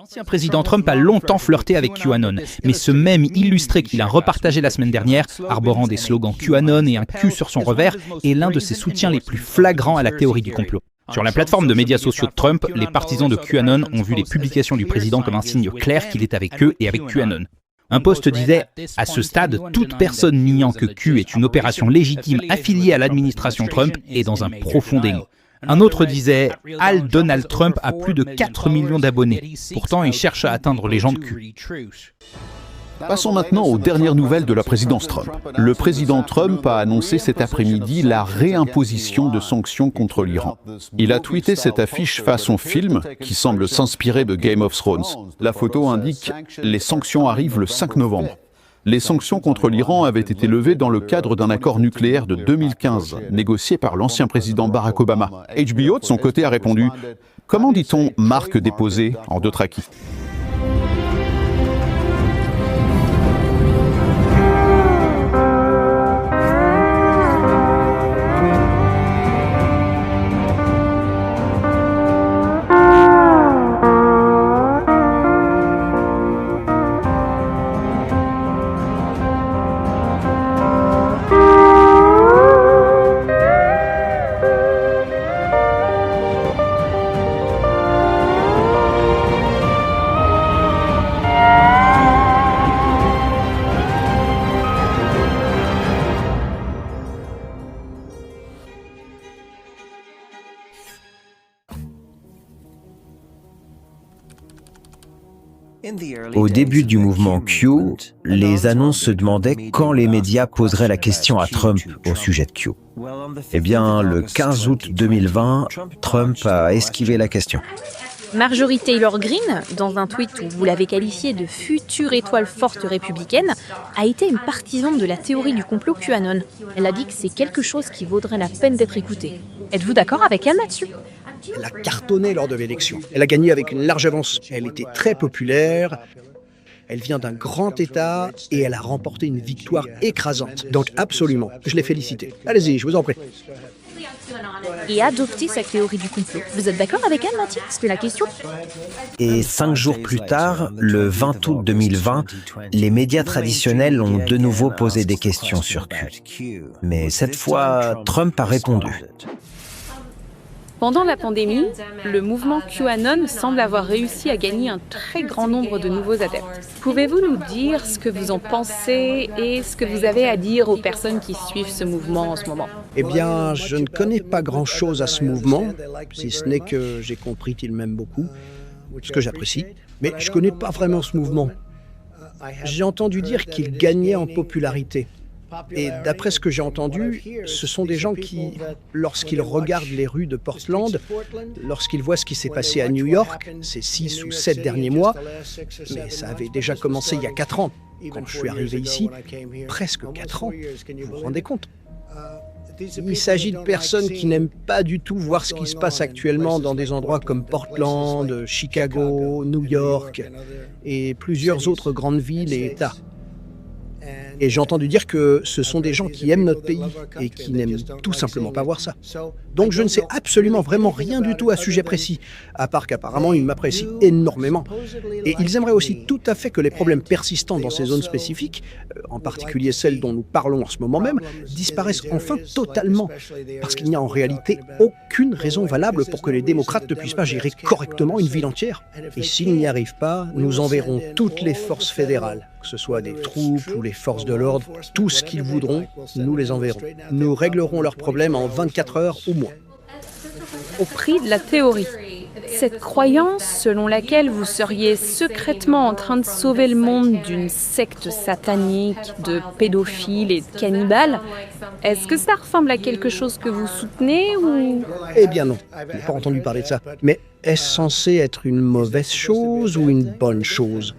L'ancien président Trump a longtemps flirté avec QAnon, mais ce même illustré qu'il a repartagé la semaine dernière, arborant des slogans QAnon et un Q sur son revers, est l'un de ses soutiens les plus flagrants à la théorie du complot. Sur la plateforme de médias sociaux de Trump, les partisans de QAnon ont vu les publications du président comme un signe clair qu'il est avec eux et avec QAnon. Un post disait « À ce stade, toute personne niant que Q est une opération légitime affiliée à l'administration Trump est dans un profond déni. » Un autre disait « Al Donald Trump a plus de 4 millions d'abonnés. Pourtant, il cherche à atteindre les gens de Q. » Passons maintenant aux dernières nouvelles de la présidence Trump. Le président Trump a annoncé cet après-midi la réimposition de sanctions contre l'Iran. Il a tweeté cette affiche façon film qui semble s'inspirer de Game of Thrones. La photo indique « Les sanctions arrivent le 5 novembre ». Les sanctions contre l'Iran avaient été levées dans le cadre d'un accord nucléaire de 2015, négocié par l'ancien président Barack Obama. HBO, de son côté, a répondu « Comment dit-on marque déposée en Dothraki ?» Au début du mouvement Q, les annonces se demandaient quand les médias poseraient la question à Trump au sujet de Q. Eh bien, le 15 août 2020, Trump a esquivé la question. Marjorie Taylor Greene, dans un tweet où vous l'avez qualifiée de future étoile forte républicaine, a été une partisane de la théorie du complot QAnon. Elle a dit que c'est quelque chose qui vaudrait la peine d'être écouté. Êtes-vous d'accord avec elle là-dessus ? Elle a cartonné lors de l'élection. Elle a gagné avec une large avance. Elle était très populaire. Elle vient d'un grand État et elle a remporté une victoire écrasante. Donc absolument, je l'ai félicitée. Allez-y, je vous en prie. Et adopter sa théorie du complot. Vous êtes d'accord avec elle, Mathieu ? C'était la question. Et 5 jours plus tard, le 20 août 2020, les médias traditionnels ont de nouveau posé des questions sur Q. Mais cette fois, Trump a répondu. Pendant la pandémie, le mouvement QAnon semble avoir réussi à gagner un très grand nombre de nouveaux adeptes. Pouvez-vous nous dire ce que vous en pensez et ce que vous avez à dire aux personnes qui suivent ce mouvement en ce moment ? Eh bien, je ne connais pas grand-chose à ce mouvement, si ce n'est que j'ai compris qu'il m'aime beaucoup, ce que j'apprécie, mais je ne connais pas vraiment ce mouvement. J'ai entendu dire qu'il gagnait en popularité. Et d'après ce que j'ai entendu, ce sont des gens qui, lorsqu'ils regardent les rues de Portland, lorsqu'ils voient ce qui s'est passé à New York, ces 6 ou 7 derniers mois, mais ça avait déjà commencé il y a 4 ans, quand je suis arrivé ici, presque 4 ans, vous vous rendez compte ? Il s'agit de personnes qui n'aiment pas du tout voir ce qui se passe actuellement dans des endroits comme Portland, Chicago, New York et plusieurs autres grandes villes et États. Et j'ai entendu dire que ce sont des gens qui aiment notre pays et qui n'aiment tout simplement pas voir ça. Donc je ne sais absolument vraiment rien du tout à ce sujet précis, à part qu'apparemment ils m'apprécient énormément. Et ils aimeraient aussi tout à fait que les problèmes persistants dans ces zones spécifiques, en particulier celles dont nous parlons en ce moment même, disparaissent enfin totalement. Parce qu'il n'y a en réalité aucune raison valable pour que les démocrates ne puissent pas gérer correctement une ville entière. Et s'ils n'y arrivent pas, nous enverrons toutes les forces fédérales, que ce soit des troupes ou les forces de l'ordre, tout ce qu'ils voudront, nous les enverrons. Nous réglerons leurs problèmes en 24 heures ou moins. Au prix de la théorie, cette croyance selon laquelle vous seriez secrètement en train de sauver le monde d'une secte satanique, de pédophiles et de cannibales, est-ce que ça ressemble à quelque chose que vous soutenez ou... Eh bien non, je n'ai pas entendu parler de ça. Mais est-ce censé être une mauvaise chose ou une bonne chose ?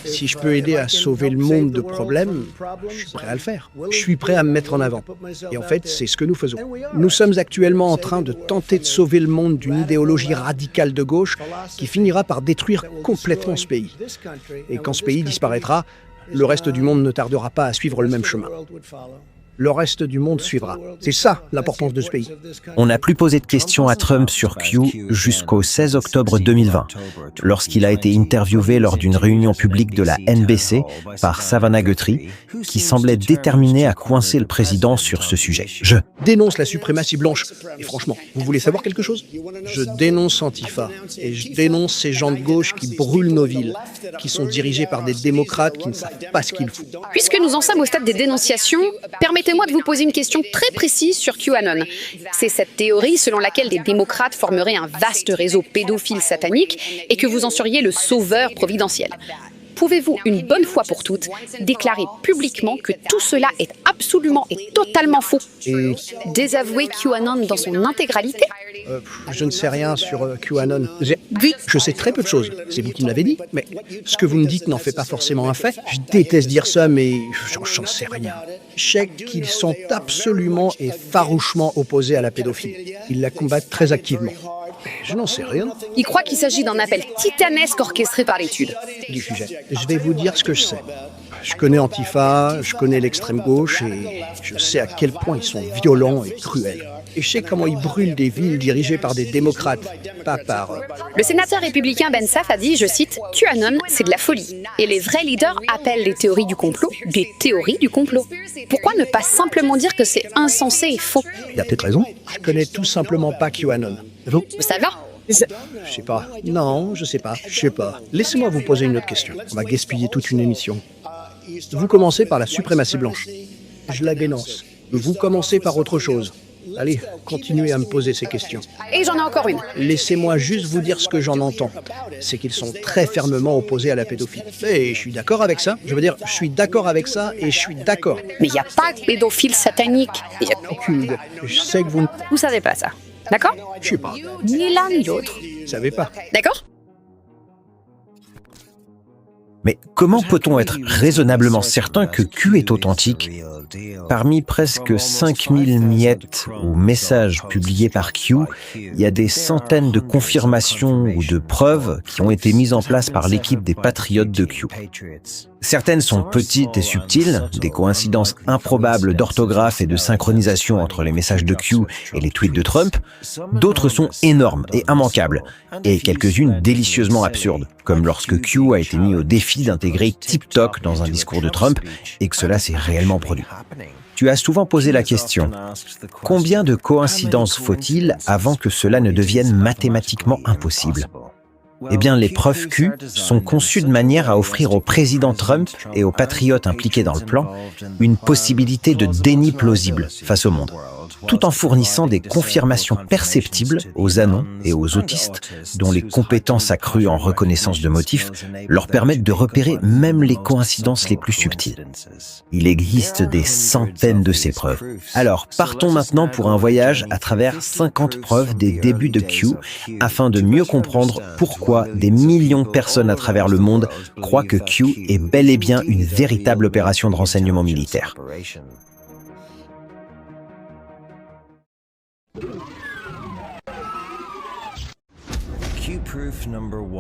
Si je peux aider à sauver le monde de problèmes, je suis prêt à le faire. Je suis prêt à me mettre en avant. Et en fait, c'est ce que nous faisons. Nous sommes actuellement en train de tenter de sauver le monde d'une idéologie radicale de gauche qui finira par détruire complètement ce pays. Et quand ce pays disparaîtra, le reste du monde ne tardera pas à suivre le même chemin. le reste du monde suivra. C'est ça l'importance de ce pays. On n'a plus posé de questions à Trump sur Q jusqu'au 16 octobre 2020, lorsqu'il a été interviewé lors d'une réunion publique de la NBC par Savannah Guthrie, qui semblait déterminée à coincer le président sur ce sujet. Je dénonce la suprématie blanche. Et franchement, vous voulez savoir quelque chose? Je dénonce Antifa. Et je dénonce ces gens de gauche qui brûlent nos villes, qui sont dirigés par des démocrates qui ne savent pas ce qu'ils font. Puisque nous en sommes au stade des dénonciations, permettez-moi de vous poser une question très précise sur QAnon. C'est cette théorie selon laquelle des démocrates formeraient un vaste réseau pédophile satanique et que vous en seriez le sauveur providentiel. Pouvez-vous, une bonne fois pour toutes, déclarer publiquement que tout cela est absolument et totalement faux Et désavouer QAnon dans son intégralité? je ne sais rien sur QAnon. Je sais très peu de choses. C'est vous qui me l'avez dit. Mais ce que vous me dites n'en fait pas forcément un fait. Je déteste dire ça, mais j'en sais rien. Je sais qu'ils sont absolument et farouchement opposés à la pédophilie. Ils la combattent très activement. Je n'en sais rien Il croit qu'il s'agit d'un appel titanesque orchestré par l'étude. du sujet. Je vais vous dire ce que je sais. Je connais Antifa, je connais l'extrême gauche et je sais à quel point ils sont violents et cruels. Et je sais comment ils brûlent des villes dirigées par des démocrates, pas par... Le sénateur républicain Ben Saff a dit, je cite, « QAnon, c'est de la folie. Et les vrais leaders appellent les théories du complot des théories du complot. Pourquoi ne pas simplement dire que c'est insensé et faux? Il a peut-être raison. Je connais tout simplement pas QAnon. Vous? Ça va? Je sais pas. Non, je sais pas. Je sais pas. Laissez-moi vous poser une autre question. On va gaspiller toute une émission. Vous commencez par la suprématie blanche. Je la dénonce. Vous commencez par autre chose. Allez, continuez à me poser ces questions. Et j'en ai encore une. Laissez-moi juste vous dire ce que j'en entends. C'est qu'ils sont très fermement opposés à la pédophilie. Et je suis d'accord avec ça. Je veux dire, je suis d'accord avec ça et je suis d'accord. Mais il n'y a pas de pédophile satanique. Aucune idée. Je sais que vous ne Vous savez pas ça. D'accord? je sais pas. Ni l'un ni l'autre. Vous savez pas. D'accord? Mais comment peut-on être raisonnablement certain que Q est authentique? Parmi presque 5000 miettes ou messages publiés par Q, il y a des centaines de confirmations ou de preuves qui ont été mises en place par l'équipe des patriotes de Q. Certaines sont petites et subtiles, des coïncidences improbables d'orthographe et de synchronisation entre les messages de Q et les tweets de Trump. D'autres sont énormes et immanquables, et quelques-unes délicieusement absurdes, comme lorsque Q a été mis au défi d'intégrer TikTok dans un discours de Trump et que cela s'est réellement produit. Tu as souvent posé la question, combien de coïncidences faut-il avant que cela ne devienne mathématiquement impossible? Eh bien, les preuves Q sont conçues de manière à offrir au président Trump et aux patriotes impliqués dans le plan une possibilité de déni plausible face au monde, tout en fournissant des confirmations perceptibles aux anons et aux autistes dont les compétences accrues en reconnaissance de motifs leur permettent de repérer même les coïncidences les plus subtiles. Il existe des centaines de ces preuves. Alors, partons maintenant pour un voyage à travers 50 preuves des débuts de Q afin de mieux comprendre pourquoi des millions de personnes à travers le monde croient que Q est bel et bien une véritable opération de renseignement militaire.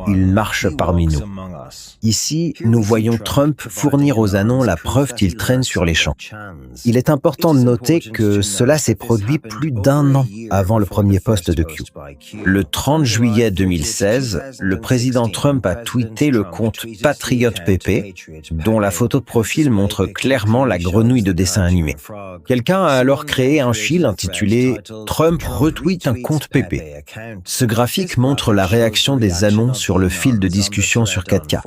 Il marche parmi nous. Ici, nous voyons Trump fournir aux anons la preuve qu'il traîne sur les champs. Il est important de noter que cela s'est produit plus d'1 an avant le premier post de Q. Le 30 juillet 2016, le président Trump a tweeté le compte Patriot PP, dont la photo de profil montre clairement la grenouille de dessin animé. Quelqu'un a alors créé un fil intitulé « Trump retweet un compte PP ». Ce graphique montre la réaction des anons sur le fil de discussion sur 4K.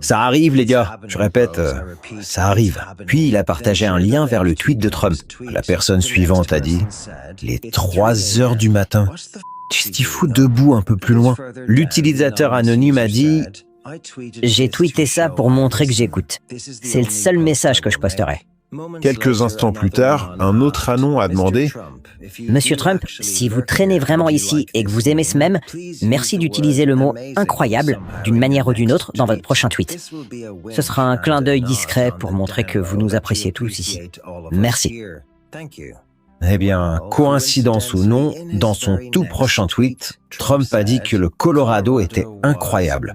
Ça arrive les gars, je répète, ça arrive. Puis il a partagé un lien vers le tweet de Trump. La personne suivante a dit « Les 3 heures du matin, tu t'y fous debout un peu plus loin ». L'utilisateur anonyme a dit « J'ai tweeté ça pour montrer que j'écoute. C'est le seul message que je posterai. » Quelques instants plus tard, un autre anon a demandé « Monsieur Trump, si vous traînez vraiment ici et que vous aimez ce mème, merci d'utiliser le mot « incroyable » d'une manière ou d'une autre dans votre prochain tweet. Ce sera un clin d'œil discret pour montrer que vous nous appréciez tous ici. Merci. » Eh bien, coïncidence ou non, dans son tout prochain tweet, Trump a dit que le Colorado était incroyable.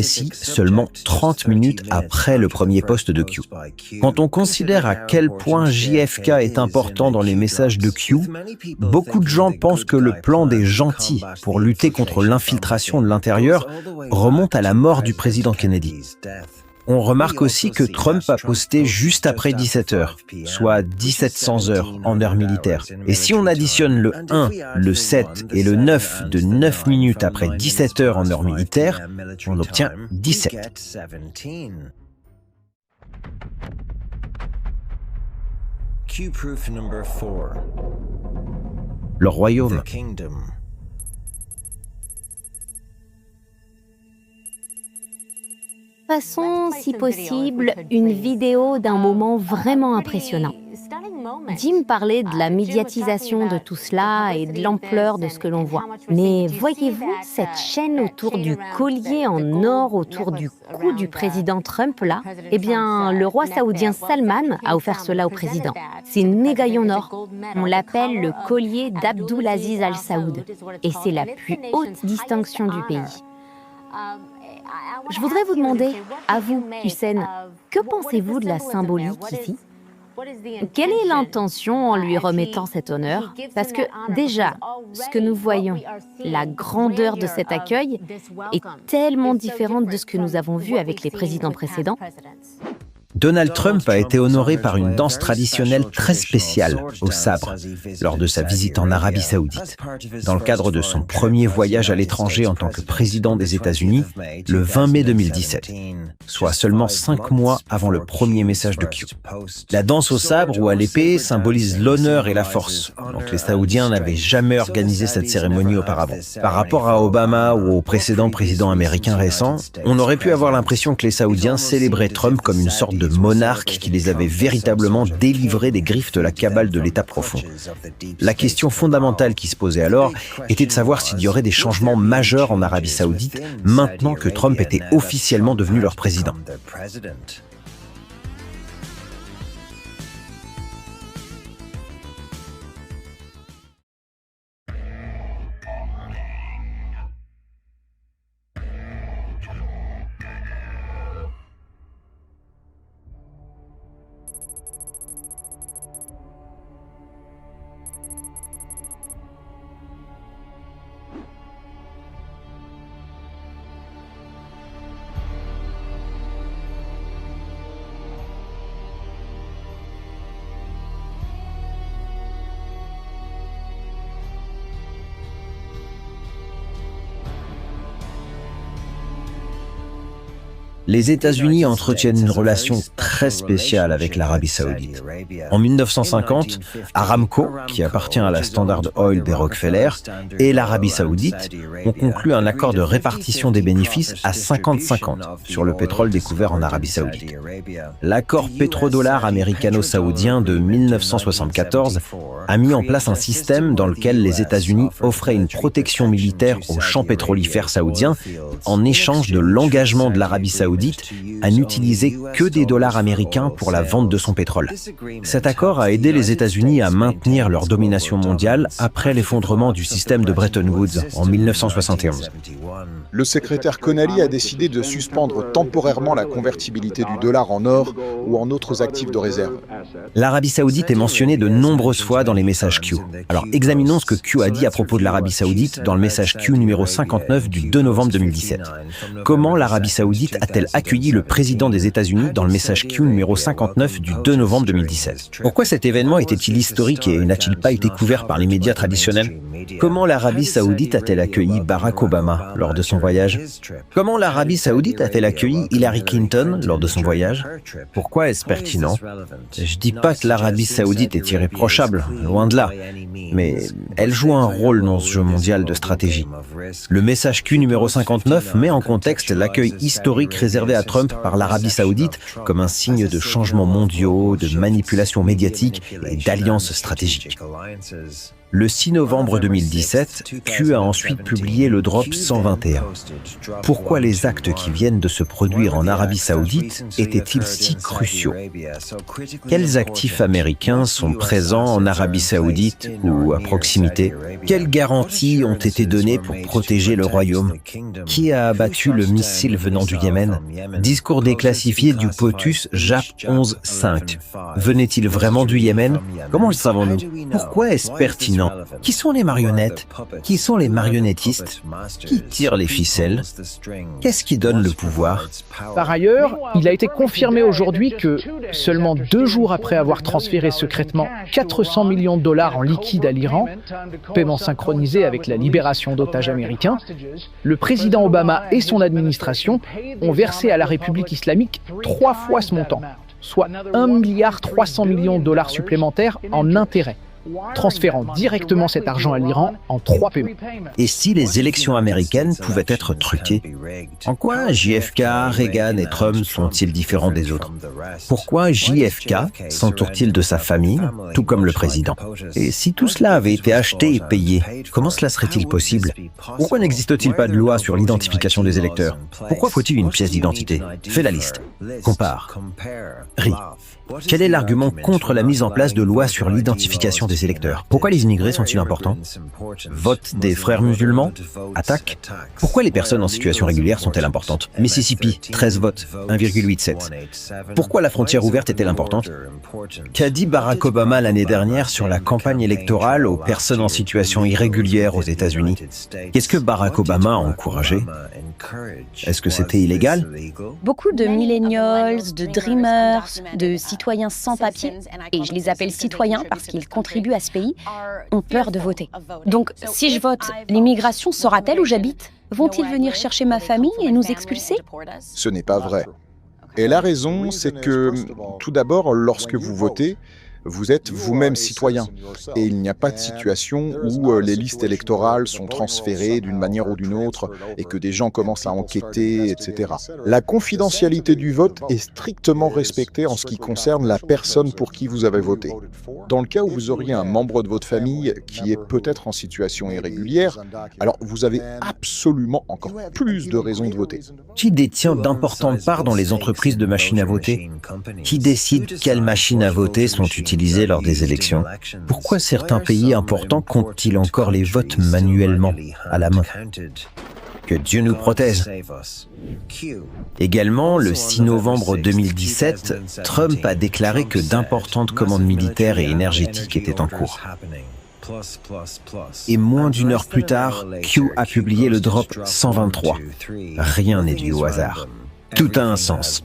précis, seulement 30 minutes après le premier post de Q. Quand on considère à quel point JFK est important dans les messages de Q, beaucoup de gens pensent que le plan des gentils pour lutter contre l'infiltration de l'intérieur remonte à la mort du président Kennedy. On remarque aussi que Trump a posté juste après 17h, soit 1700 heures en heure militaire. Et si on additionne le 1, le 7 et le 9 de 9 minutes après 17h en heure militaire, on obtient 17. Le royaume. Façon, si possible, une vidéo d'un moment vraiment impressionnant. Jim parlait de la médiatisation de tout cela et de l'ampleur de ce que l'on voit. Mais voyez-vous cette chaîne autour du collier en or autour du cou du président Trump là? Eh bien, le roi saoudien Salman a offert cela au président. C'est une médaille en or. On l'appelle le collier d'Abdulaziz Al Saoud. Et c'est la plus haute distinction du pays. Je voudrais vous demander, à vous, Hussein, que pensez-vous de la symbolique ici? Quelle est l'intention en lui remettant cet honneur? Parce que déjà, ce que nous voyons, la grandeur de cet accueil est tellement différente de ce que nous avons vu avec les présidents précédents. Donald Trump a été honoré par une danse traditionnelle très spéciale au sabre lors de sa visite en Arabie Saoudite, dans le cadre de son premier voyage à l'étranger en tant que président des États-Unis, le 20 mai 2017, soit seulement 5 mois avant le premier message de Q. La danse au sabre ou à l'épée symbolise l'honneur et la force, donc les Saoudiens n'avaient jamais organisé cette cérémonie auparavant. Par rapport à Obama ou aux précédents présidents américains récents, on aurait pu avoir l'impression que les Saoudiens célébraient Trump comme une sorte de monarque qui les avait véritablement délivrés des griffes de la cabale de l'État profond. La question fondamentale qui se posait alors était de savoir s'il y aurait des changements majeurs en Arabie Saoudite maintenant que Trump était officiellement devenu leur président. Les États-Unis entretiennent une relation très spéciale avec l'Arabie Saoudite. En 1950, Aramco, qui appartient à la Standard Oil des Rockefeller, et l'Arabie Saoudite ont conclu un accord de répartition des bénéfices à 50-50 sur le pétrole découvert en Arabie Saoudite. L'accord pétrodollar américano-saoudien de 1974 a mis en place un système dans lequel les États-Unis offraient une protection militaire aux champs pétrolifères saoudiens en échange de l'engagement de l'Arabie Saoudite à n'utiliser que des dollars américains pour la vente de son pétrole. Cet accord a aidé les États-Unis à maintenir leur domination mondiale après l'effondrement du système de Bretton Woods en 1971. Le secrétaire Connally a décidé de suspendre temporairement la convertibilité du dollar en or ou en autres actifs de réserve. L'Arabie Saoudite est mentionnée de nombreuses fois dans les messages Q. Alors examinons ce que Q a dit à propos de l'Arabie Saoudite dans le message Q numéro 59 du 2 novembre 2017. Comment l'Arabie Saoudite a-t-elle accueilli le président des États-Unis dans le message Q numéro 59 du 2 novembre 2017? Pourquoi cet événement était-il historique et n'a-t-il pas été couvert par les médias traditionnels? Comment l'Arabie Saoudite a-t-elle accueilli Barack Obama lors de son voyage? Comment l'Arabie Saoudite a-t-elle accueilli Hillary Clinton lors de son voyage? Pourquoi est-ce pertinent? Je dis pas que l'Arabie Saoudite est irréprochable, loin de là, mais elle joue un rôle dans ce jeu mondial de stratégie. Le message Q numéro 59 met en contexte l'accueil historique réservé à Trump par l'Arabie Saoudite comme un signe de changements mondiaux, de manipulation médiatique et d'alliances stratégiques. Le 6 novembre 2017, Q a ensuite publié le drop 121. Pourquoi les actes qui viennent de se produire en Arabie Saoudite étaient-ils si cruciaux? Quels actifs américains sont présents en Arabie Saoudite ou à proximité? Quelles garanties ont été données pour protéger le royaume? Qui a abattu le missile venant du Yémen? Discours déclassifié du POTUS JAP 11-5. Venait-il vraiment du Yémen? Comment le savons-nous? Pourquoi est-ce pertinent? Qui sont les marionnettes? Qui sont les marionnettistes? Qui tire les ficelles? Qu'est-ce qui donne le pouvoir? Par ailleurs, il a été confirmé aujourd'hui que, seulement 2 jours après avoir transféré secrètement 400 millions de dollars en liquide à l'Iran, paiement synchronisé avec la libération d'otages américains, le président Obama et son administration ont versé à la République islamique 3 fois ce montant, soit 1,3 milliard de dollars supplémentaires en intérêts, transférant directement cet argent à l'Iran en 3 paiements. Et si les élections américaines pouvaient être truquées? En quoi JFK, Reagan et Trump sont-ils différents des autres? Pourquoi JFK s'entoure-t-il de sa famille, tout comme le président? Et si tout cela avait été acheté et payé, comment cela serait-il possible? Pourquoi n'existe-t-il pas de loi sur l'identification des électeurs? Pourquoi faut-il une pièce d'identité? Fais la liste. Compare. Ris. Quel est l'argument contre la mise en place de lois sur l'identification des électeurs? Pourquoi les immigrés sont-ils importants? Vote des frères musulmans? Attaque? Pourquoi les personnes en situation régulière sont-elles importantes? Mississippi, 13 votes, 1,87. Pourquoi la frontière ouverte est-elle importante? Qu'a dit Barack Obama l'année dernière sur la campagne électorale aux personnes en situation irrégulière aux États-Unis? Qu'est-ce que Barack Obama a encouragé? Est-ce que c'était illégal? Beaucoup de millennials, de dreamers, de citoyens sans papier, et je les appelle citoyens parce qu'ils contribuent à ce pays, ont peur de voter. Donc, si je vote, l'immigration saura-t-elle où j'habite? Vont-ils venir chercher ma famille et nous expulser? Ce n'est pas vrai. Et la raison, c'est que, tout d'abord, lorsque vous votez, vous êtes vous-même citoyen. Et il n'y a pas de situation où les listes électorales sont transférées d'une manière ou d'une autre et que des gens commencent à enquêter, etc. La confidentialité du vote est strictement respectée en ce qui concerne la personne pour qui vous avez voté. Dans le cas où vous auriez un membre de votre famille qui est peut-être en situation irrégulière, alors vous avez absolument encore plus de raisons de voter. Qui détient d'importantes parts dans les entreprises de machines à voter? Qui décide quelles machines à voter sont utilisées lors des élections? Pourquoi certains pays importants comptent-ils encore les votes manuellement, à la main? Que Dieu nous protège. Également, le 6 novembre 2017, Trump a déclaré que d'importantes commandes militaires et énergétiques étaient en cours. Et moins d'1 heure plus tard, Q a publié le drop 123. Rien n'est dû au hasard. Tout a un sens.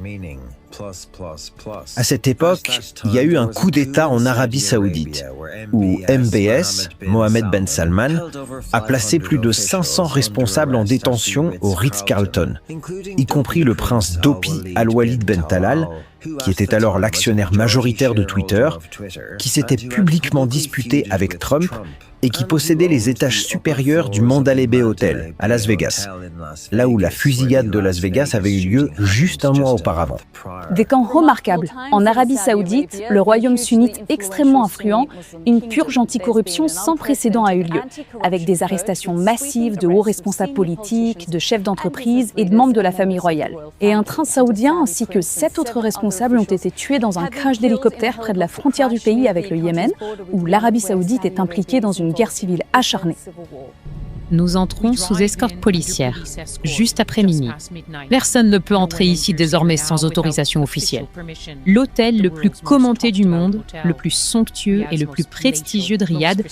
À cette époque, il y a eu un coup d'État en Arabie Saoudite, où MBS, Mohammed Ben Salman, a placé plus de 500 responsables en détention au Ritz-Carlton, y compris le prince Dopey Al-Walid Ben Talal, qui était alors l'actionnaire majoritaire de Twitter, qui s'était publiquement disputé avec Trump et qui possédait les étages supérieurs du Mandalay Bay Hotel à Las Vegas, là où la fusillade de Las Vegas avait eu lieu juste un mois auparavant. Des camps remarquables. En Arabie Saoudite, le royaume sunnite extrêmement influent, une purge anticorruption sans précédent a eu lieu, avec des arrestations massives de hauts responsables politiques, de chefs d'entreprise et de membres de la famille royale. Et un train saoudien ainsi que 7 autres responsables ont été tués dans un crash d'hélicoptère près de la frontière du pays avec le Yémen, où l'Arabie Saoudite est impliquée dans une guerre civile acharnée. Nous entrons sous escorte policière, juste après minuit. Personne ne peut entrer ici désormais sans autorisation officielle. L'hôtel le plus commenté du monde, le plus somptueux et le plus prestigieux de Riyad,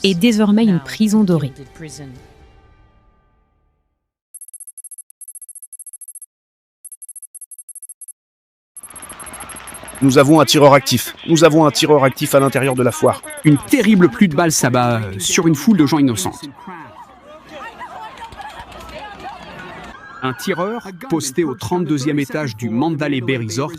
est désormais une prison dorée. Nous avons un tireur actif. Nous avons un tireur actif à l'intérieur de la foire. Une terrible pluie de balles s'abat sur une foule de gens innocents. Un tireur, posté au 32e étage du Mandalay Bay Resort,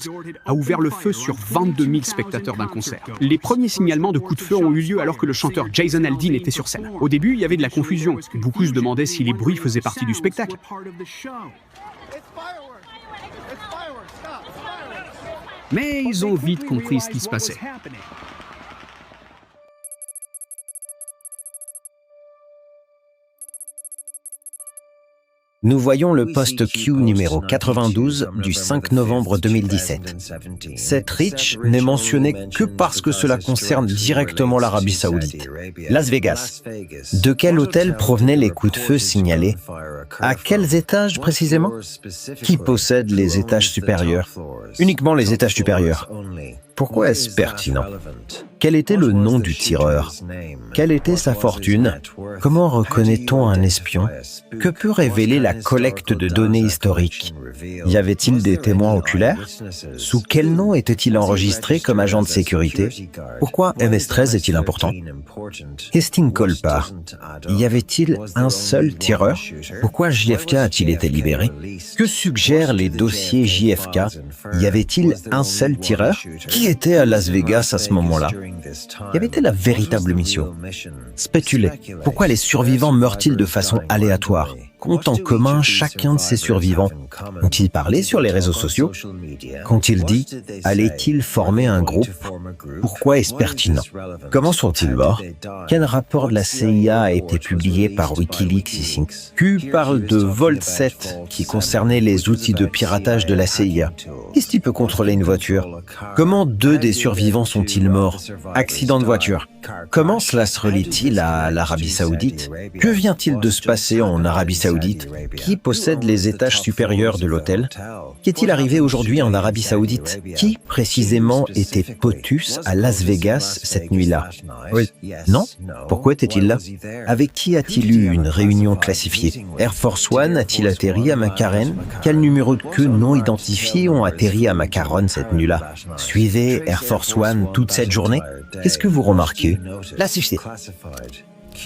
a ouvert le feu sur 22 000 spectateurs d'un concert. Les premiers signalements de coups de feu ont eu lieu alors que le chanteur Jason Aldean était sur scène. Au début, il y avait de la confusion. Beaucoup se demandaient si les bruits faisaient partie du spectacle. Mais ils ont vite compris ce qui se passait. Nous voyons le post Q numéro 92 du 5 novembre 2017. Cette Rich n'est mentionnée que parce que cela concerne directement l'Arabie Saoudite. Las Vegas. De quel hôtel provenaient les coups de feu signalés? À quels étages précisément? Qui possède les étages supérieurs? Uniquement les étages supérieurs. Pourquoi est-ce pertinent? Quel était le nom du tireur? Quelle était sa fortune? Comment reconnaît-on un espion? Que peut révéler la collecte de données historiques? Y avait-il des témoins oculaires? Sous quel nom était-il enregistré comme agent de sécurité? Pourquoi MS-13 est-il important? Hastings colle pas. Y avait-il un seul tireur? Pourquoi JFK a-t-il été libéré? Que suggèrent les dossiers JFK? Y avait-il un seul tireur? Qui était à Las Vegas à ce moment-là? Y avait-il la véritable mission? Spéculer. Pourquoi les survivants meurent-ils de façon aléatoire? Qu'ont en commun chacun de ces survivants? Ont-ils parlé sur les réseaux sociaux? Qu'ont-ils dit? Allaient-ils former un groupe? Pourquoi est-ce pertinent? Comment sont-ils morts? Quel rapport de la CIA a été publié par Wikileaks ici? Q parle de Volt 7 qui concernait les outils de piratage de la CIA. Qu'est-ce qui peut contrôler une voiture? Comment 2 des survivants sont-ils morts? Accident de voiture. Comment cela se relie-t-il à l'Arabie Saoudite? Que vient-il de se passer en Arabie Saoudite? Qui possède les étages supérieurs de l'hôtel? Qu'est-il arrivé aujourd'hui en Arabie Saoudite? Qui précisément était POTUS à Las Vegas cette nuit-là? Oui. Non? Pourquoi était-il là? Avec qui a-t-il eu une réunion classifiée? Air Force One a-t-il atterri à McCarran? Quel numéro de queue non identifié ont atterri à McCarran cette nuit-là? Suivez Air Force One toute cette journée? Qu'est-ce que vous remarquez? La succès.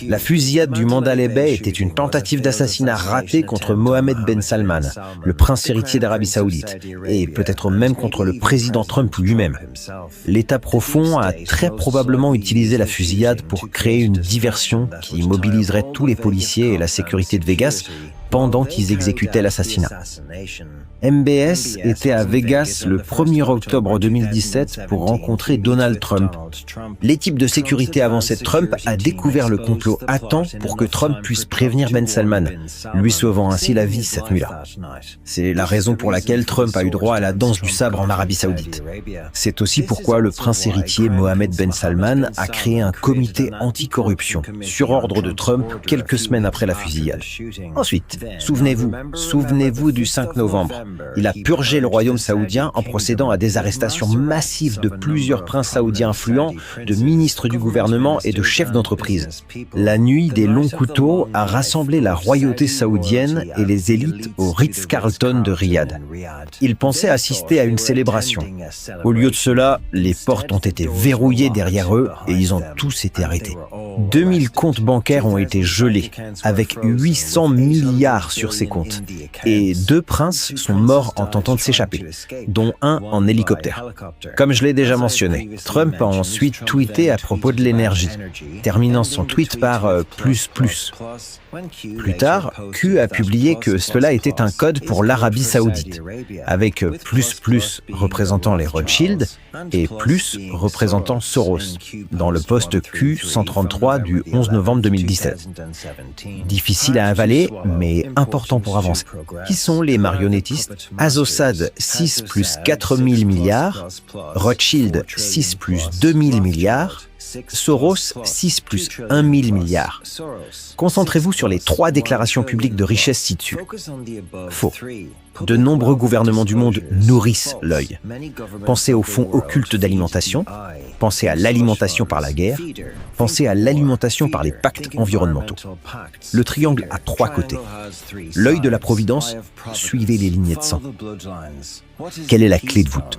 La fusillade du Mandalay Bay était une tentative d'assassinat ratée contre Mohammed Ben Salman, le prince héritier d'Arabie Saoudite, et peut-être même contre le président Trump lui-même. L'État profond a très probablement utilisé la fusillade pour créer une diversion qui mobiliserait tous les policiers et la sécurité de Vegas pendant qu'ils exécutaient l'assassinat. MBS était à Vegas le 1er octobre 2017 pour rencontrer Donald Trump. L'équipe de sécurité avancée de Trump a découvert le complot à temps pour que Trump puisse prévenir Ben Salman, lui sauvant ainsi la vie cette nuit-là. C'est la raison pour laquelle Trump a eu droit à la danse du sabre en Arabie Saoudite. C'est aussi pourquoi le prince héritier Mohammed Ben Salman a créé un comité anticorruption sur ordre de Trump quelques semaines après la fusillade. Ensuite, souvenez-vous du 5 novembre. Il a purgé le royaume saoudien en procédant à des arrestations massives de plusieurs princes saoudiens influents, de ministres du gouvernement et de chefs d'entreprise. La nuit des longs couteaux a rassemblé la royauté saoudienne et les élites au Ritz-Carlton de Riyad. Ils pensaient assister à une célébration. Au lieu de cela, les portes ont été verrouillées derrière eux et ils ont tous été arrêtés. 2000 comptes bancaires ont été gelés, avec 800 milliards sur ces comptes. Et 2 princes sont morts en tentant de s'échapper, dont un en hélicoptère. Comme je l'ai déjà mentionné, Trump a ensuite tweeté à propos de l'énergie, terminant son tweet par « plus plus ». Plus tard, Q a publié que cela était un code pour l'Arabie Saoudite, avec ++ représentant les Rothschild et + représentant Soros, dans le post Q133 du 11 novembre 2017. Difficile à avaler, mais important pour avancer. Qui sont les marionnettistes? Azosad 6 + 4 000 milliards, Rothschild 6 + 2 000 milliards, Soros 6 + 1 000 milliards. Concentrez-vous sur les 3 déclarations publiques de richesse ci-dessus. Faux. De nombreux gouvernements du monde nourrissent l'œil. Pensez aux fonds occultes d'alimentation, pensez à l'alimentation par la guerre, pensez à l'alimentation par les pactes environnementaux. Le triangle a 3 côtés. L'œil de la providence, suivez les lignées de sang. Quelle est la clé de voûte?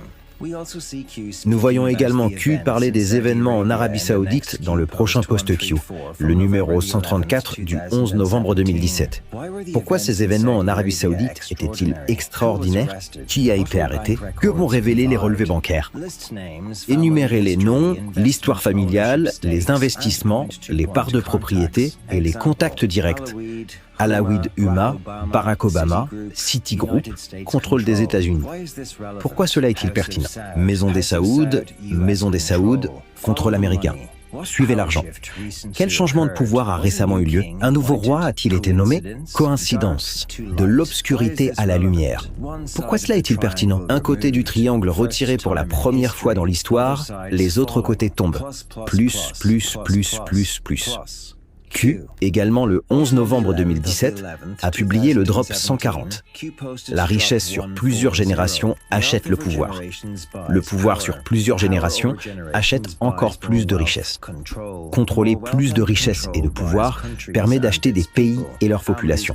Nous voyons également Q parler des événements en Arabie Saoudite dans le prochain post Q, le numéro 134 du 11 novembre 2017. Pourquoi ces événements en Arabie Saoudite étaient-ils extraordinaires? Qui a été arrêté? Que vont révéler les relevés bancaires? Énumérez les noms, l'histoire familiale, les investissements, les parts de propriété et les contacts directs. Alawid Huma, Barack Obama, Citigroup, contrôle des États-Unis. Pourquoi cela est-il pertinent? Maison des Saouds, contrôle américain. Suivez l'argent. Quel changement de pouvoir a récemment eu lieu? Un nouveau roi a-t-il été nommé? Coïncidence. De l'obscurité à la lumière. Pourquoi cela est-il pertinent? Un côté du triangle retiré pour la première fois dans l'histoire, les autres côtés tombent. Plus. Q, également le 11 novembre 2017, a publié le drop 140. La richesse sur plusieurs générations achète le pouvoir. Le pouvoir sur plusieurs générations achète encore plus de richesse. Contrôler plus de richesse et de pouvoir permet d'acheter des pays et leur population.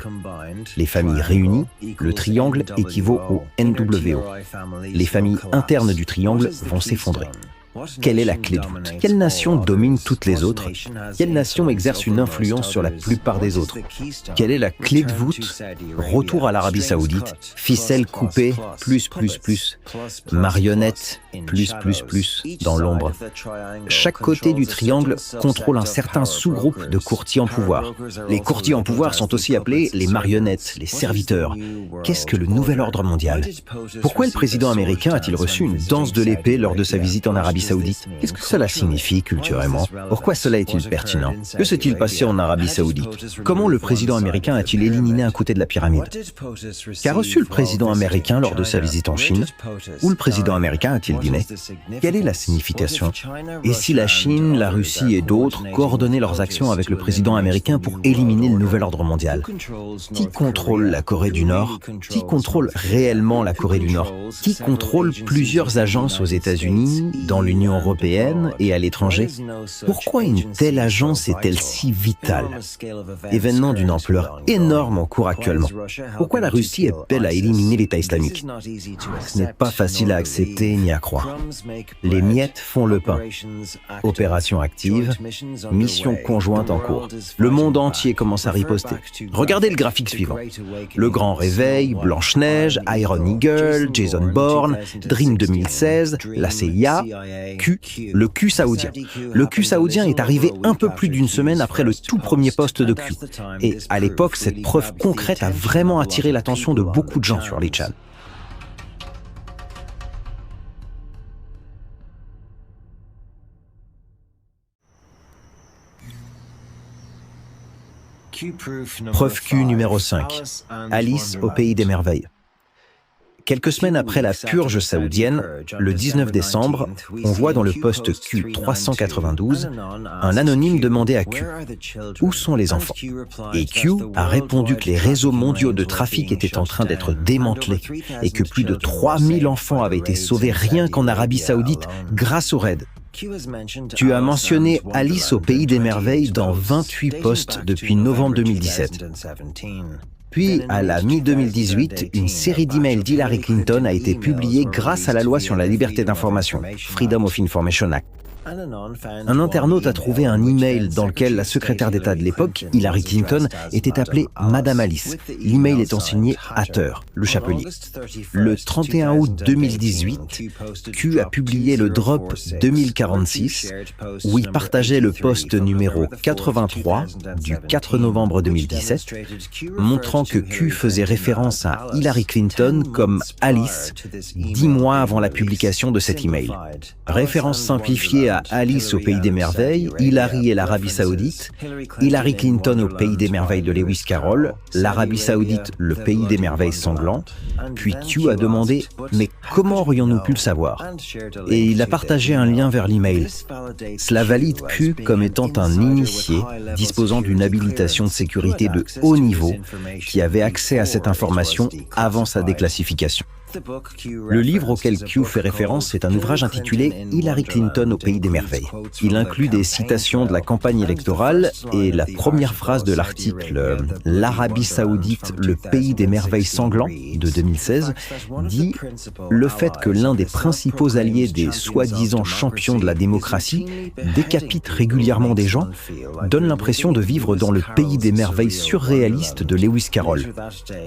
Les familles réunies, le triangle équivaut au NWO. Les familles internes du triangle vont s'effondrer. Quelle est la clé de voûte? Quelle nation domine toutes les autres? Quelle nation exerce une influence sur la plupart des autres? Quelle est la clé de voûte? Retour à l'Arabie Saoudite, ficelle coupée, plus, marionnette, plus, dans l'ombre. Chaque côté du triangle contrôle un certain sous-groupe de courtiers en pouvoir. Les courtiers en pouvoir sont aussi appelés les marionnettes, les serviteurs. Qu'est-ce que le nouvel ordre mondial? Pourquoi le président américain a-t-il reçu une danse de l'épée lors de sa visite en Arabie Saoudite? Qu'est-ce que cela signifie culturellement? Pourquoi cela est-il pertinent? Que s'est-il passé en Arabie Saoudite? Comment le président américain a-t-il éliminé un côté de la pyramide? Qu'a reçu le président américain lors de sa visite en Chine? Où le président américain a-t-il dîné? Quelle est la signification? Et si la Chine, la Russie et d'autres coordonnaient leurs actions avec le président américain pour éliminer le nouvel ordre mondial? Qui contrôle la Corée du Nord? Qui contrôle réellement la Corée du Nord? Qui contrôle plusieurs agences aux États-Unis, dans l'Union européenne et à l'étranger? Pourquoi une telle agence est-elle si vitale? Événement d'une ampleur énorme en cours actuellement. Pourquoi la Russie appelle à éliminer l'État islamique? Ce n'est pas facile à accepter ni à croire. Les miettes font le pain. Opération active, mission conjointe en cours. Le monde entier commence à riposter. Regardez le graphique suivant. Le Grand Réveil, Blanche-Neige, Iron Eagle, Jason Bourne, Dream 2016, la CIA, Q, le Q saoudien. Le Q saoudien est arrivé un peu plus d'une semaine après le tout premier poste de Q. Et à l'époque, cette preuve concrète a vraiment attiré l'attention de beaucoup de gens sur 8chan. Preuve Q numéro 5. Alice au pays des merveilles. Quelques semaines après la purge saoudienne, le 19 décembre, on voit dans le poste Q392 un anonyme demander à Q « Où sont les enfants ?» Et Q a répondu que les réseaux mondiaux de trafic étaient en train d'être démantelés et que plus de 3000 enfants avaient été sauvés rien qu'en Arabie Saoudite grâce au raid. Tu as mentionné Alice au pays des merveilles dans 28 posts depuis novembre 2017. Puis, à la mi-2018, une série d'emails d'Hillary Clinton a été publiée grâce à la loi sur la liberté d'information, Freedom of Information Act. Un internaute a trouvé un email dans lequel la secrétaire d'État de l'époque, Hillary Clinton, était appelée Madame Alice. L'email étant signé Hatter, le chapelier. Le 31 août 2018, Q a publié le drop 2046 où il partageait le post numéro 83 du 4 novembre 2017, montrant que Q faisait référence à Hillary Clinton comme Alice 10 mois avant la publication de cet email. Référence simplifiée à Alice au pays des merveilles, Hillary et l'Arabie Saoudite, Hillary Clinton au pays des merveilles de Lewis Carroll, l'Arabie Saoudite le pays des merveilles sanglantes. Puis Q a demandé « Mais comment aurions-nous pu le savoir ?» Et il a partagé un lien vers l'email. Cela valide Q comme étant un initié disposant d'une habilitation de sécurité de haut niveau qui avait accès à cette information avant sa déclassification. Le livre auquel Q fait référence est un ouvrage intitulé « Hillary Clinton au pays des merveilles ». Il inclut des citations de la campagne électorale et la première phrase de l'article « L'Arabie Saoudite, le pays des merveilles sanglants » de 2016 dit « Le fait que l'un des principaux alliés des soi-disant champions de la démocratie décapite régulièrement des gens donne l'impression de vivre dans le pays des merveilles surréalistes de Lewis Carroll ».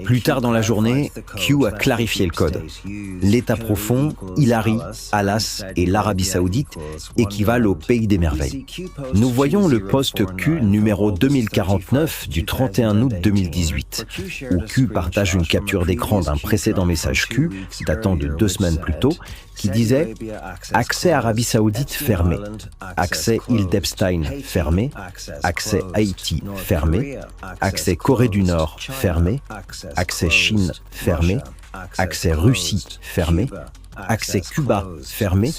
Plus tard dans la journée, Q a clarifié le code. monde. L'État profond, Hillary, Alas et l'Arabie Saoudite équivalent au pays des merveilles. Nous voyons le post Q numéro 2049 du 31 août 2018, où Q partage une capture d'écran d'un précédent message Q, datant de 2 semaines plus tôt, qui disait « Accès Arabie Saoudite fermé, accès île d'Epstein fermé, accès Haïti fermé, accès Corée du Nord fermé, accès Chine fermé, accès Russie fermé, accès Cuba fermé,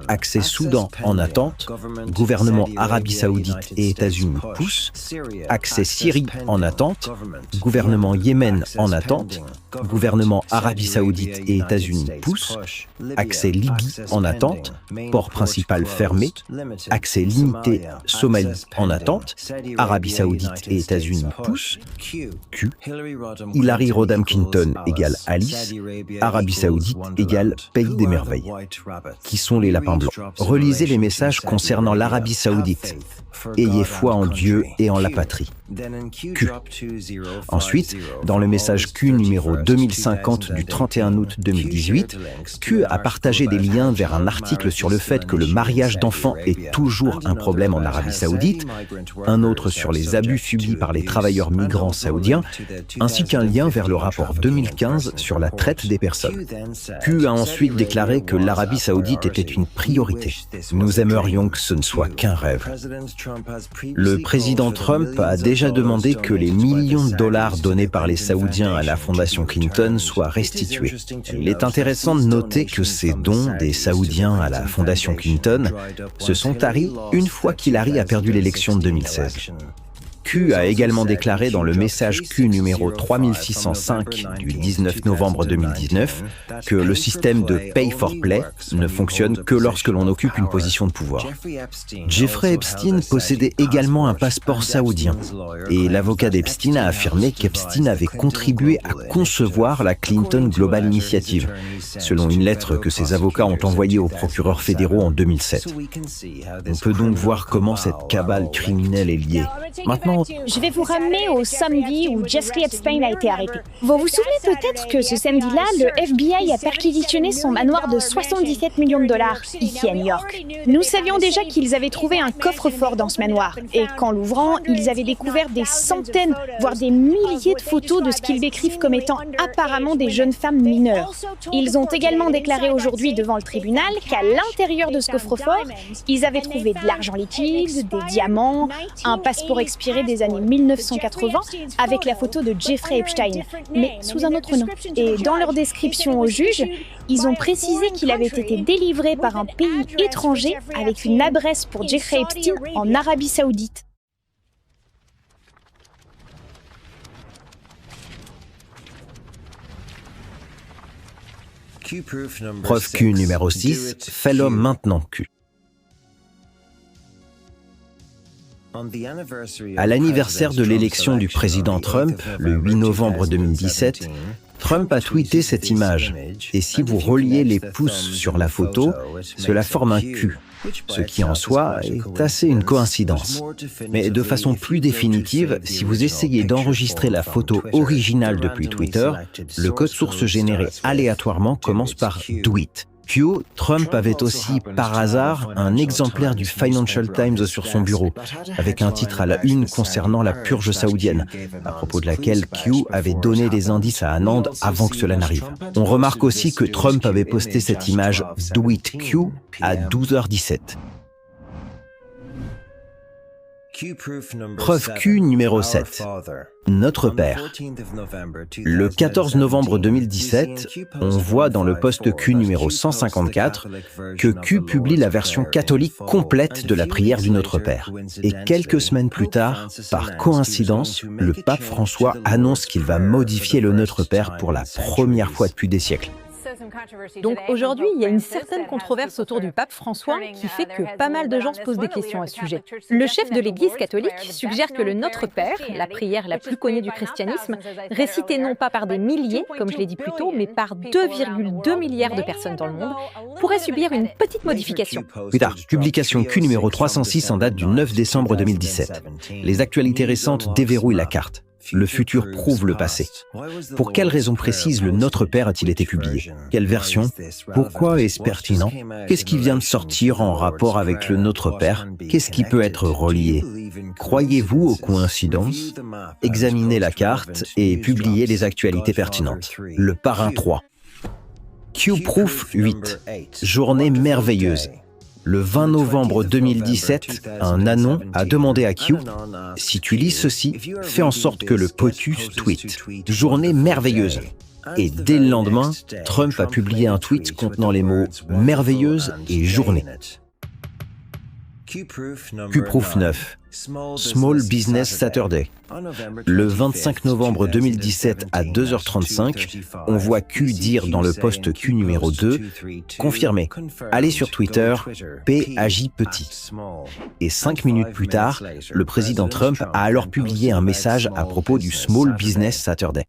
accès Soudan en attente, gouvernement Arabie Saoudite et États-Unis pousse, accès Syrie en attente, gouvernement Yémen en attente, gouvernement Arabie Saoudite et États-Unis pousse, accès Libye en attente, port principal fermé, accès limité Somalie en attente, Arabie Saoudite et États-Unis pousse, Q, Hillary Rodham Clinton égale Alice, Arabie Saoudite égale pays des merveilles. Qui sont les lapins blancs? Relisez les messages concernant l'Arabie Saoudite. Ayez foi en Dieu et en la patrie. Q. Ensuite, dans le message Q numéro 2050 du 31 août 2018, Q a partagé des liens vers un article sur le fait que le mariage d'enfants est toujours un problème en Arabie Saoudite, un autre sur les abus subis par les travailleurs migrants saoudiens, ainsi qu'un lien vers le rapport 2015 sur la traite des personnes. Q a ensuite déclaré que l'Arabie Saoudite était une priorité. Nous aimerions que ce ne soit qu'un rêve. Le président Trump a déjà demandé que les millions de dollars donnés par les Saoudiens à la fondation Clinton soient restitués. Il est intéressant de noter que ces dons des Saoudiens à la fondation Clinton se sont taris une fois qu'Hillary a perdu l'élection de 2016. Q a également déclaré dans le message Q numéro 3605 du 19 novembre 2019 que le système de pay for play ne fonctionne que lorsque l'on occupe une position de pouvoir. Jeffrey Epstein possédait également un passeport saoudien et l'avocat d'Epstein a affirmé qu'Epstein avait contribué à concevoir la Clinton Global Initiative, selon une lettre que ses avocats ont envoyée aux procureurs fédéraux en 2007. On peut donc voir comment cette cabale criminelle est liée. Maintenant, je vais vous ramener au samedi où Jeffrey Epstein a été arrêté. Vous vous souvenez peut-être que ce samedi-là, le FBI a perquisitionné son manoir de 77 millions de dollars, ici à New York. Nous savions déjà qu'ils avaient trouvé un coffre-fort dans ce manoir, et qu'en l'ouvrant, ils avaient découvert des centaines, voire des milliers de photos de ce qu'ils décrivent comme étant apparemment des jeunes femmes mineures. Ils ont également déclaré aujourd'hui devant le tribunal qu'à l'intérieur de ce coffre-fort, ils avaient trouvé de l'argent liquide, des diamants, un passeport expiré des années 1980 avec la photo de Jeffrey Epstein, mais sous un autre nom. Et dans leur description au juge, ils ont précisé qu'il avait été délivré par un pays étranger avec une adresse pour Jeffrey Epstein en Arabie Saoudite. Preuve Q numéro 6, fais l'homme maintenant Q. À l'anniversaire de l'élection du président Trump, le 8 novembre 2017, Trump a tweeté cette image. Et si vous reliez les pouces sur la photo, cela forme un Q, ce qui en soi est assez une coïncidence. Mais de façon plus définitive, si vous essayez d'enregistrer la photo originale depuis Twitter, le code source généré aléatoirement commence par do it. Q, Trump avait aussi, par hasard, un exemplaire du Financial Times sur son bureau, avec un titre à la une concernant la purge saoudienne, à propos de laquelle Q avait donné des indices à Anand avant que cela n'arrive. On remarque aussi que Trump avait posté cette image « Do it Q » à 12h17. Preuve Q numéro 7. Notre Père. Le 14 novembre 2017, on voit dans le post Q numéro 154 que Q publie la version catholique complète de la prière du Notre Père. Et quelques semaines plus tard, par coïncidence, le pape François annonce qu'il va modifier le Notre Père pour la première fois depuis des siècles. Donc aujourd'hui, il y a une certaine controverse autour du pape François qui fait que pas mal de gens se posent des questions à ce sujet. Le chef de l'Église catholique suggère que le Notre Père, la prière la plus connue du christianisme, récitée non pas par des milliers, comme je l'ai dit plus tôt, mais par 2,2 milliards de personnes dans le monde, pourrait subir une petite modification. Plus tard, publication Q numéro 306 en date du 9 décembre 2017. Les actualités récentes déverrouillent la carte. Le futur prouve le passé. Pour quelle raison précise le Notre Père a-t-il été publié? Quelle version? Pourquoi est-ce pertinent? Qu'est-ce qui vient de sortir en rapport avec le Notre Père? Qu'est-ce qui peut être relié? Croyez-vous aux coïncidences? Examinez la carte et publiez les actualités pertinentes. Le Parrain 3. Q-Proof 8. Journée merveilleuse. Le 20 novembre 2017, un anon a demandé à Q « Si tu lis ceci, fais en sorte que le POTUS tweet. Journée merveilleuse ». Et dès le lendemain, Trump a publié un tweet contenant les mots « merveilleuse » et « journée ». Q-Proof 9. Small Business Saturday. Le 25 novembre 2017 à 2h35, on voit Q dire dans le post Q numéro 2 « Confirmé, allez sur Twitter, P agit petit ». Et 5 minutes plus tard, le président Trump a alors publié un message à propos du Small Business Saturday.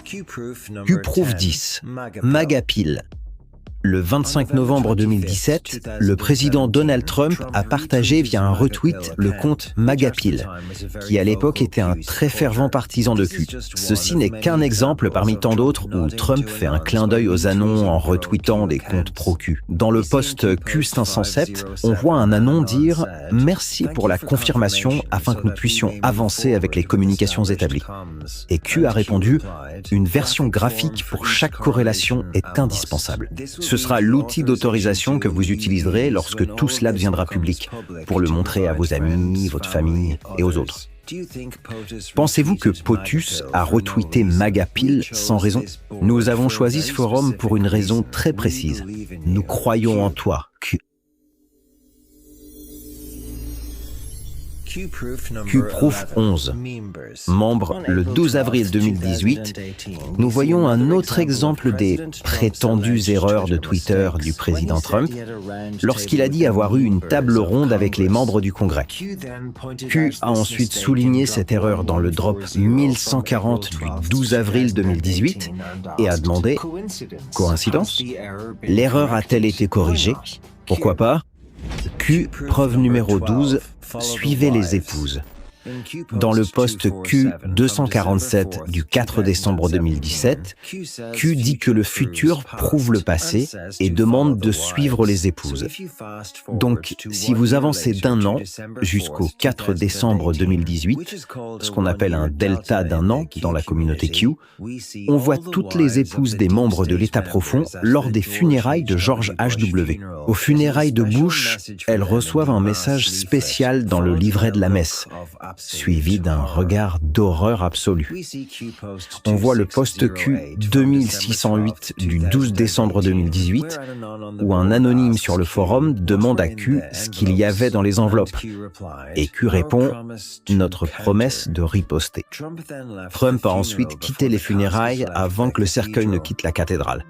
Q-Proof 10. Magapil. Le 25 novembre 2017, le président Donald Trump a partagé via un retweet le compte Magapil, qui à l'époque était un très fervent partisan de Q. Ceci n'est qu'un exemple parmi tant d'autres où Trump fait un clin d'œil aux anon en retweetant des comptes pro-Q. Dans le post Q507, on voit un anon dire « Merci pour la confirmation afin que nous puissions avancer avec les communications établies ». Et Q a répondu « Une version graphique pour chaque corrélation est indispensable ». Ce sera l'outil d'autorisation que vous utiliserez lorsque tout cela deviendra public, pour le montrer à vos amis, votre famille et aux autres. Pensez-vous que POTUS a retweeté Magapil sans raison? Nous avons choisi ce forum pour une raison très précise. Nous croyons en toi, Q. Q-Proof 11. Membre le 12 avril 2018, nous voyons un autre exemple des prétendues erreurs de Twitter du président Trump lorsqu'il a dit avoir eu une table ronde avec les membres du Congrès. Q a ensuite souligné cette erreur dans le drop 1140 du 12 avril 2018 et a demandé « Coïncidence? L'erreur a-t-elle été corrigée? Pourquoi pas? Q, preuve numéro 12, suivez les épouses. Dans le post Q247 du 4 décembre 2017, Q dit que le futur prouve le passé et demande de suivre les épouses. Donc, si vous avancez d'un an jusqu'au 4 décembre 2018, ce qu'on appelle un delta d'un an dans la communauté Q, on voit toutes les épouses des membres de l'État profond lors des funérailles de George H.W. Aux funérailles de Bush, elles reçoivent un message spécial dans le livret de la messe, suivi d'un regard d'horreur absolue. On voit le post Q 2608 du 12 décembre 2018, où un anonyme sur le forum demande à Q ce qu'il y avait dans les enveloppes. Et Q répond « Notre promesse de riposter ». Trump a ensuite quitté les funérailles avant que le cercueil ne quitte la cathédrale.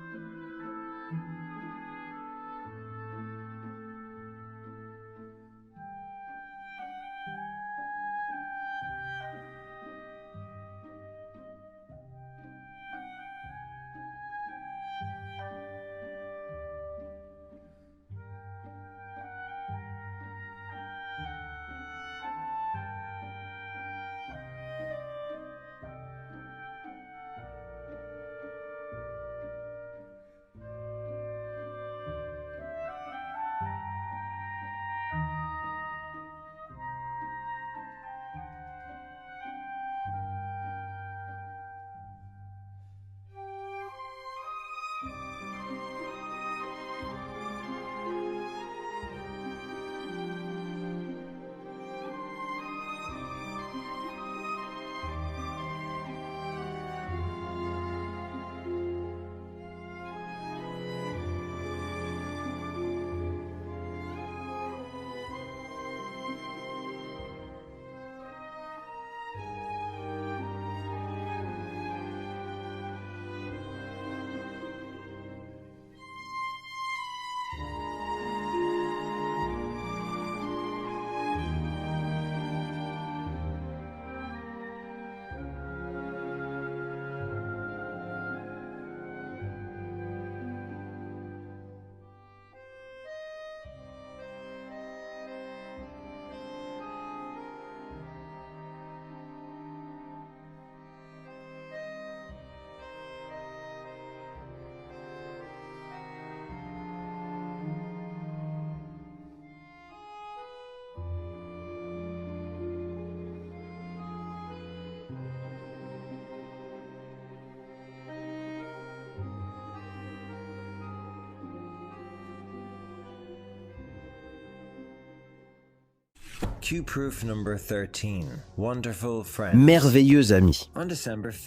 Merveilleux ami.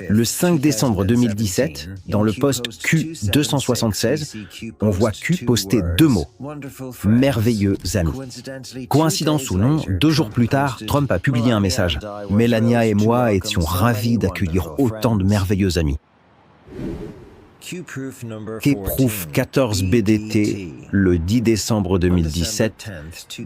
Le 5 décembre 2017, dans le post Q276, on voit Q poster 2 mots. Merveilleux ami. Coïncidence ou non, 2 jours plus tard, Trump a publié un message. Melania et moi étions ravis d'accueillir autant de merveilleux amis. Kproof 14 BDT, le 10 décembre 2017,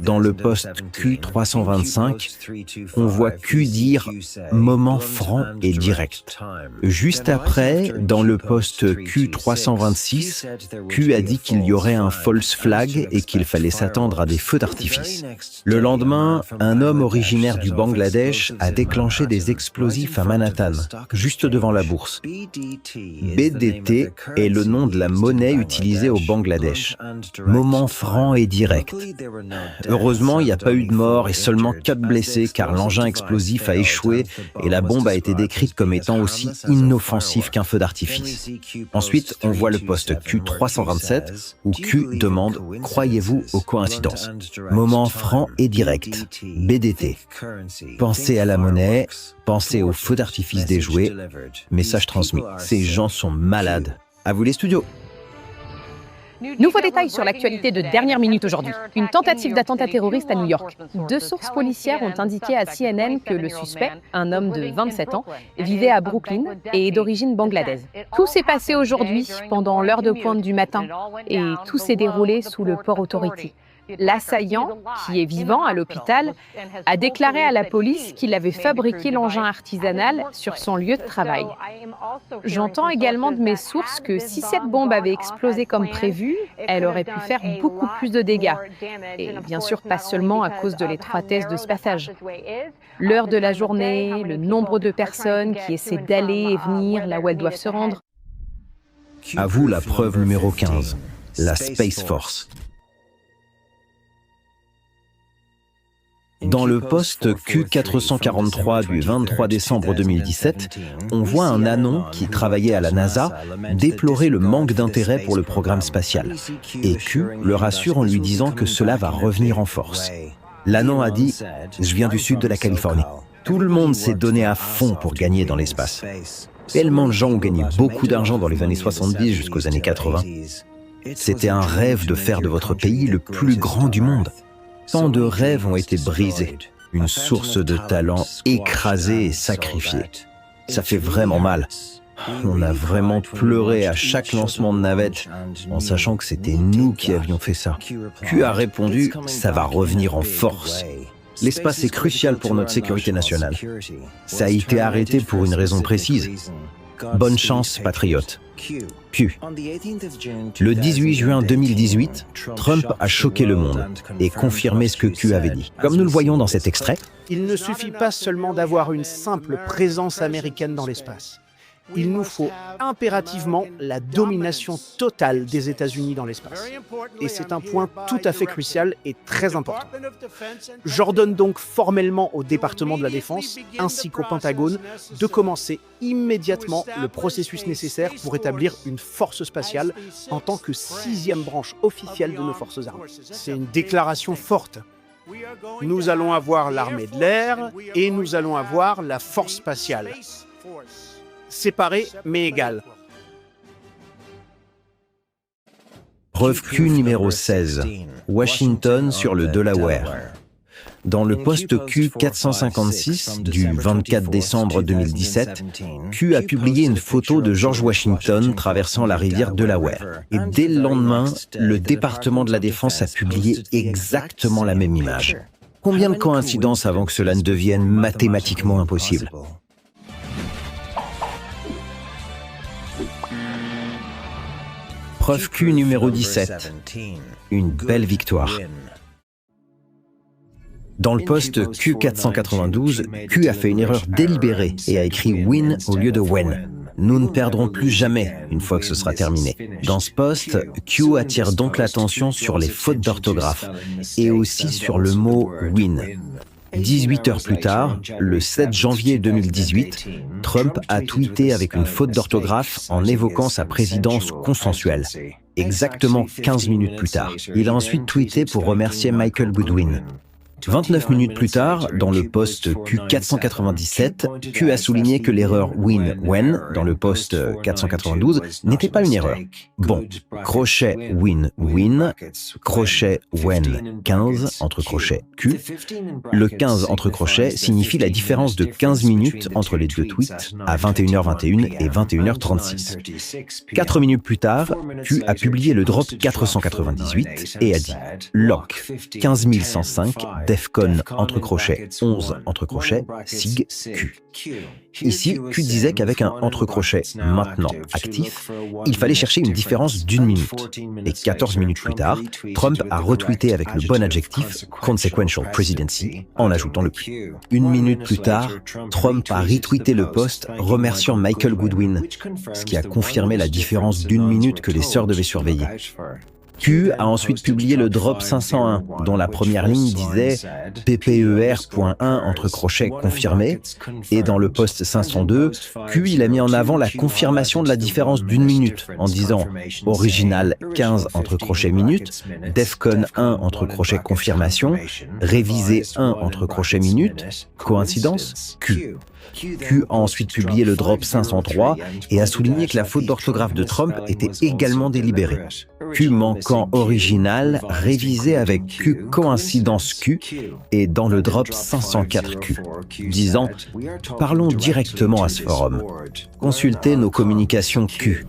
dans le post Q325, on voit Q dire « moment franc et direct ». Juste après, dans le post Q326, Q a dit qu'il y aurait un false flag et qu'il fallait s'attendre à des feux d'artifice. Le lendemain, un homme originaire du Bangladesh a déclenché des explosifs à Manhattan, juste devant la bourse. BDT est le nom de la monnaie utilisée au Bangladesh. Moment franc et direct. Heureusement, il n'y a pas eu de mort et seulement 4 blessés car l'engin explosif a échoué et la bombe a été décrite comme étant aussi inoffensif qu'un feu d'artifice. Ensuite, on voit le post Q327 où Q demande « Croyez-vous aux coïncidences ?» Moment franc et direct. BDT. Pensez à la monnaie, pensez aux feux d'artifice déjoués. Message transmis. Ces gens sont malades. À vous les studios. Nouveau détail sur l'actualité de dernière minute aujourd'hui. Une tentative d'attentat terroriste à New York. 2 sources policières ont indiqué à CNN que le suspect, un homme de 27 ans, vivait à Brooklyn et est d'origine bangladaise. Tout s'est passé aujourd'hui, pendant l'heure de pointe du matin, et tout s'est déroulé sous le Port Authority. L'assaillant, qui est vivant à l'hôpital, a déclaré à la police qu'il avait fabriqué l'engin artisanal sur son lieu de travail. J'entends également de mes sources que si cette bombe avait explosé comme prévu, elle aurait pu faire beaucoup plus de dégâts. Et bien sûr, pas seulement à cause de l'étroitesse de ce passage. L'heure de la journée, le nombre de personnes qui essaient d'aller et venir là où elles doivent se rendre. À vous la preuve numéro 15, la Space Force. Dans le post Q443 du 23 décembre 2017, on voit un anon qui travaillait à la NASA déplorer le manque d'intérêt pour le programme spatial. Et Q le rassure en lui disant que cela va revenir en force. L'anon a dit « Je viens du sud de la Californie. Tout le monde s'est donné à fond pour gagner dans l'espace. Tellement de gens ont gagné beaucoup d'argent dans les années 70 jusqu'aux années 80. C'était un rêve de faire de votre pays le plus grand du monde. Tant de rêves ont été brisés, une source de talent écrasée et sacrifiée. Ça fait vraiment mal. On a vraiment pleuré à chaque lancement de navette, en sachant que c'était nous qui avions fait ça. Q a répondu « Ça va revenir en force ». L'espace est crucial pour notre sécurité nationale. Ça a été arrêté pour une raison précise. Bonne chance, patriote. Q. Le 18 juin 2018, Trump a choqué le monde et confirmé ce que Q avait dit. Comme nous le voyons dans cet extrait, il ne suffit pas seulement d'avoir une simple présence américaine dans l'espace. Il nous faut impérativement la domination totale des États-Unis dans l'espace. Et c'est un point tout à fait crucial et très important. J'ordonne donc formellement au département de la Défense ainsi qu'au Pentagone de commencer immédiatement le processus nécessaire pour établir une force spatiale en tant que 6e branche officielle de nos forces armées. C'est une déclaration forte. Nous allons avoir l'armée de l'air et nous allons avoir la force spatiale. Séparées mais égales. Preuve Q numéro 16, Washington sur le Delaware. Dans le post Q456 du 24 décembre 2017, Q a publié une photo de George Washington traversant la rivière Delaware. Et dès le lendemain, le département de la Défense a publié exactement la même image. Combien de coïncidences avant que cela ne devienne mathématiquement impossible ? Preuve Q numéro 17, une belle victoire. Dans le post Q492, Q a fait une erreur délibérée et a écrit « win » au lieu de « when ». Nous ne perdrons plus jamais une fois que ce sera terminé. Dans ce post, Q attire donc l'attention sur les fautes d'orthographe et aussi sur le mot « win ». 18 heures plus tard, le 7 janvier 2018, Trump a tweeté avec une faute d'orthographe en évoquant sa présidence consensuelle. Exactement 15 minutes plus tard, il a ensuite tweeté pour remercier Michael Goodwin. 29 minutes plus tard, dans le post Q497, Q a souligné que l'erreur win-when, dans le post 492, n'était pas une erreur. Bon, crochet win-win, crochet when 15, entre crochets Q. Le 15 entre crochets signifie la différence de 15 minutes entre les deux tweets, à 21h21 et 21h36. 4 minutes plus tard, Q a publié le drop 498 et a dit « Lock 15105 Defcon entre crochets 11 entre crochets SIG Q ». Ici, Q disait qu'avec un entre crochets maintenant actif, il fallait chercher une différence d'1 minute. Et 14 minutes plus tard, Trump a retweeté avec le bon adjectif « consequential presidency » en ajoutant le Q. 1 minute plus tard, Trump a retweeté le post remerciant Michael Goodwin, ce qui a confirmé la différence d'1 minute que les sœurs devaient surveiller. Q a ensuite publié le drop 501, dont la première ligne disait PPER.1 entre crochets confirmé, et dans le post 502, Q il a mis en avant la confirmation de la différence d'1 minute en disant original 15 entre crochets minute, Defcon 1 entre crochets confirmation, révisé 1 entre crochets minute, coïncidence Q. Q a ensuite publié le drop 503 et a souligné que la faute d'orthographe de Trump était également délibérée. Q manquant original, révisé avec Q coïncidence Q et dans le drop 504Q, disant « Parlons directement à ce forum. Consultez nos communications Q ».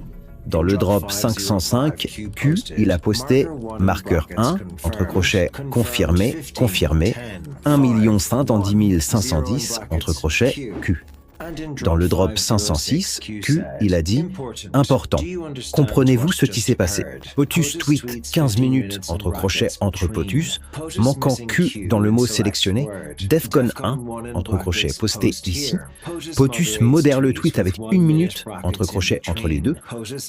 Dans le drop 505, Q, il a posté marqueur 1, entre crochets confirmé, confirmé, 1 510 510, entre crochets Q. Dans le drop 506, Q, il a dit « Important, comprenez-vous ce qui s'est passé ?» POTUS tweet 15 minutes entre crochets entre POTUS, manquant Q dans le mot sélectionné, Defcon 1 entre crochets posté ici, POTUS modère le tweet avec 1 minute entre crochets entre les deux,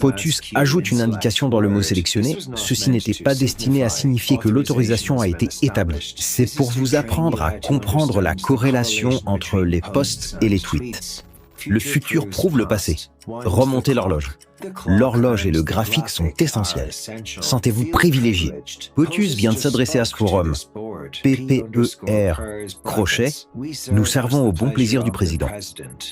POTUS ajoute une indication dans le mot sélectionné, ceci n'était pas destiné à signifier que l'autorisation a été établie. C'est pour vous apprendre à comprendre la corrélation entre les posts et les tweets. Le futur prouve le passé. Remontez l'horloge. L'horloge et le graphique sont essentiels. Sentez-vous privilégié. POTUS vient de s'adresser à ce forum. PPER, crochet, nous servons au bon plaisir du président.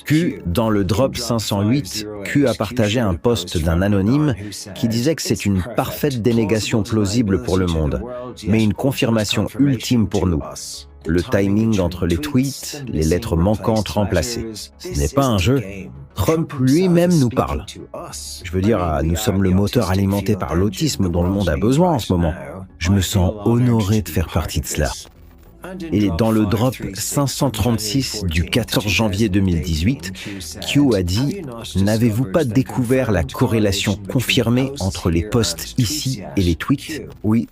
Q, dans le drop 508, Q a partagé un post d'un anonyme qui disait que c'est une parfaite dénégation plausible pour le monde, mais une confirmation ultime pour nous. Le timing entre les tweets, les lettres manquantes remplacées. Ce n'est pas un jeu. Trump lui-même nous parle. Je veux dire, nous sommes le moteur alimenté par l'autisme dont le monde a besoin en ce moment. Je me sens honoré de faire partie de cela. Et dans le drop 536 du 14 janvier 2018, Q a dit « N'avez-vous pas découvert la corrélation confirmée entre les posts ici et les tweets ?» Oui.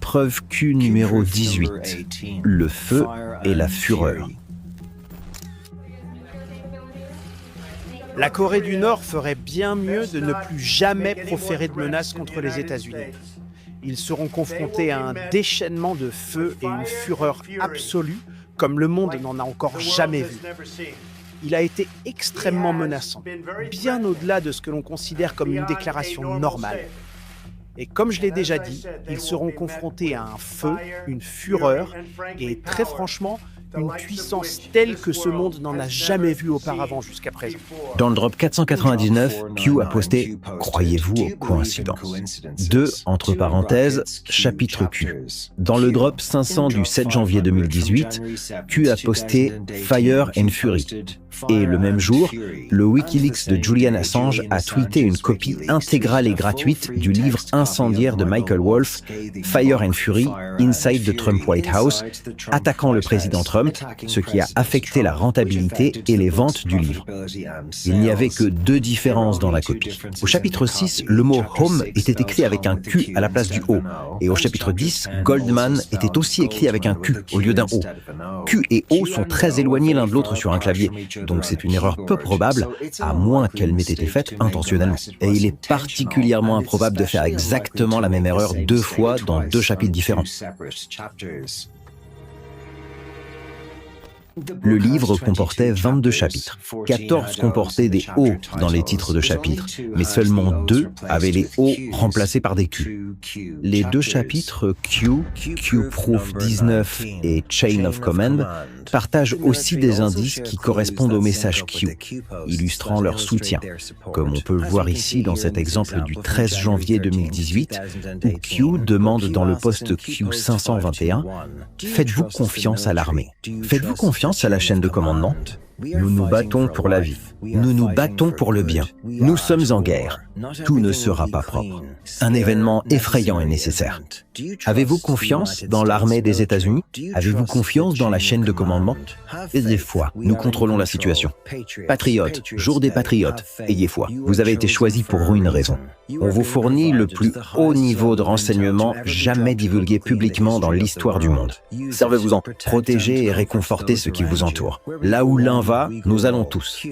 Preuve Q numéro 18, le feu et la fureur. La Corée du Nord ferait bien mieux de ne plus jamais proférer de menaces contre les États-Unis. Ils seront confrontés à un déchaînement de feu et une fureur absolue, comme le monde n'en a encore jamais vu. Il a été extrêmement menaçant, bien au-delà de ce que l'on considère comme une déclaration normale. Et comme je l'ai déjà dit, ils seront confrontés à un feu, une fureur et très franchement, une puissance telle que ce monde n'en a jamais vu auparavant jusqu'à présent. Dans le drop 499, Q a posté « Croyez-vous aux coïncidences ?» 2, entre parenthèses, chapitre Q. Dans le drop 500 du 7 janvier 2018, Q a posté « Fire and Fury ». Et le même jour, le Wikileaks de Julian Assange a tweeté une copie intégrale et gratuite du livre incendiaire de Michael Wolff, Fire and Fury, Inside the Trump White House, attaquant le président Trump, ce qui a affecté la rentabilité et les ventes du livre. Il n'y avait que 2 différences dans la copie. Au chapitre 6, le mot « home » était écrit avec un Q à la place du O. Et au chapitre 10, Goldman était aussi écrit avec un Q au lieu d'un O. Q et O sont très éloignés l'un de l'autre sur un clavier, donc c'est une erreur peu probable, à moins qu'elle n'ait été faite intentionnellement. Et il est particulièrement improbable de faire exactement la même erreur 2 fois dans 2 chapitres différents. Le livre comportait 22 chapitres. 14 comportaient des O dans les titres de chapitres, mais seulement 2 avaient les O remplacés par des Q. Les 2 chapitres Q, Q-Proof 19 et Chain of Command partagent aussi des indices qui correspondent au message Q, illustrant leur soutien, comme on peut le voir ici dans cet exemple du 13 janvier 2018, où Q demande dans le poste Q521 « Faites-vous confiance à l'armée ? Faites-vous confiance à la chaîne de commandement ? Nous nous battons pour la vie. Nous nous battons pour le bien. Nous sommes en guerre. Tout ne sera pas propre. Un événement effrayant est nécessaire. Avez-vous confiance dans l'armée des États-Unis ? Avez-vous confiance dans la chaîne de commandement ? Ayez foi, nous contrôlons la situation. Patriotes, jour des patriotes, ayez foi. Vous avez été choisis pour une raison. On vous fournit le plus haut niveau de renseignement jamais divulgué publiquement dans l'histoire du monde. Servez-vous-en, protégez et réconfortez ceux qui vous entourent. Là où l'un va, nous allons tous.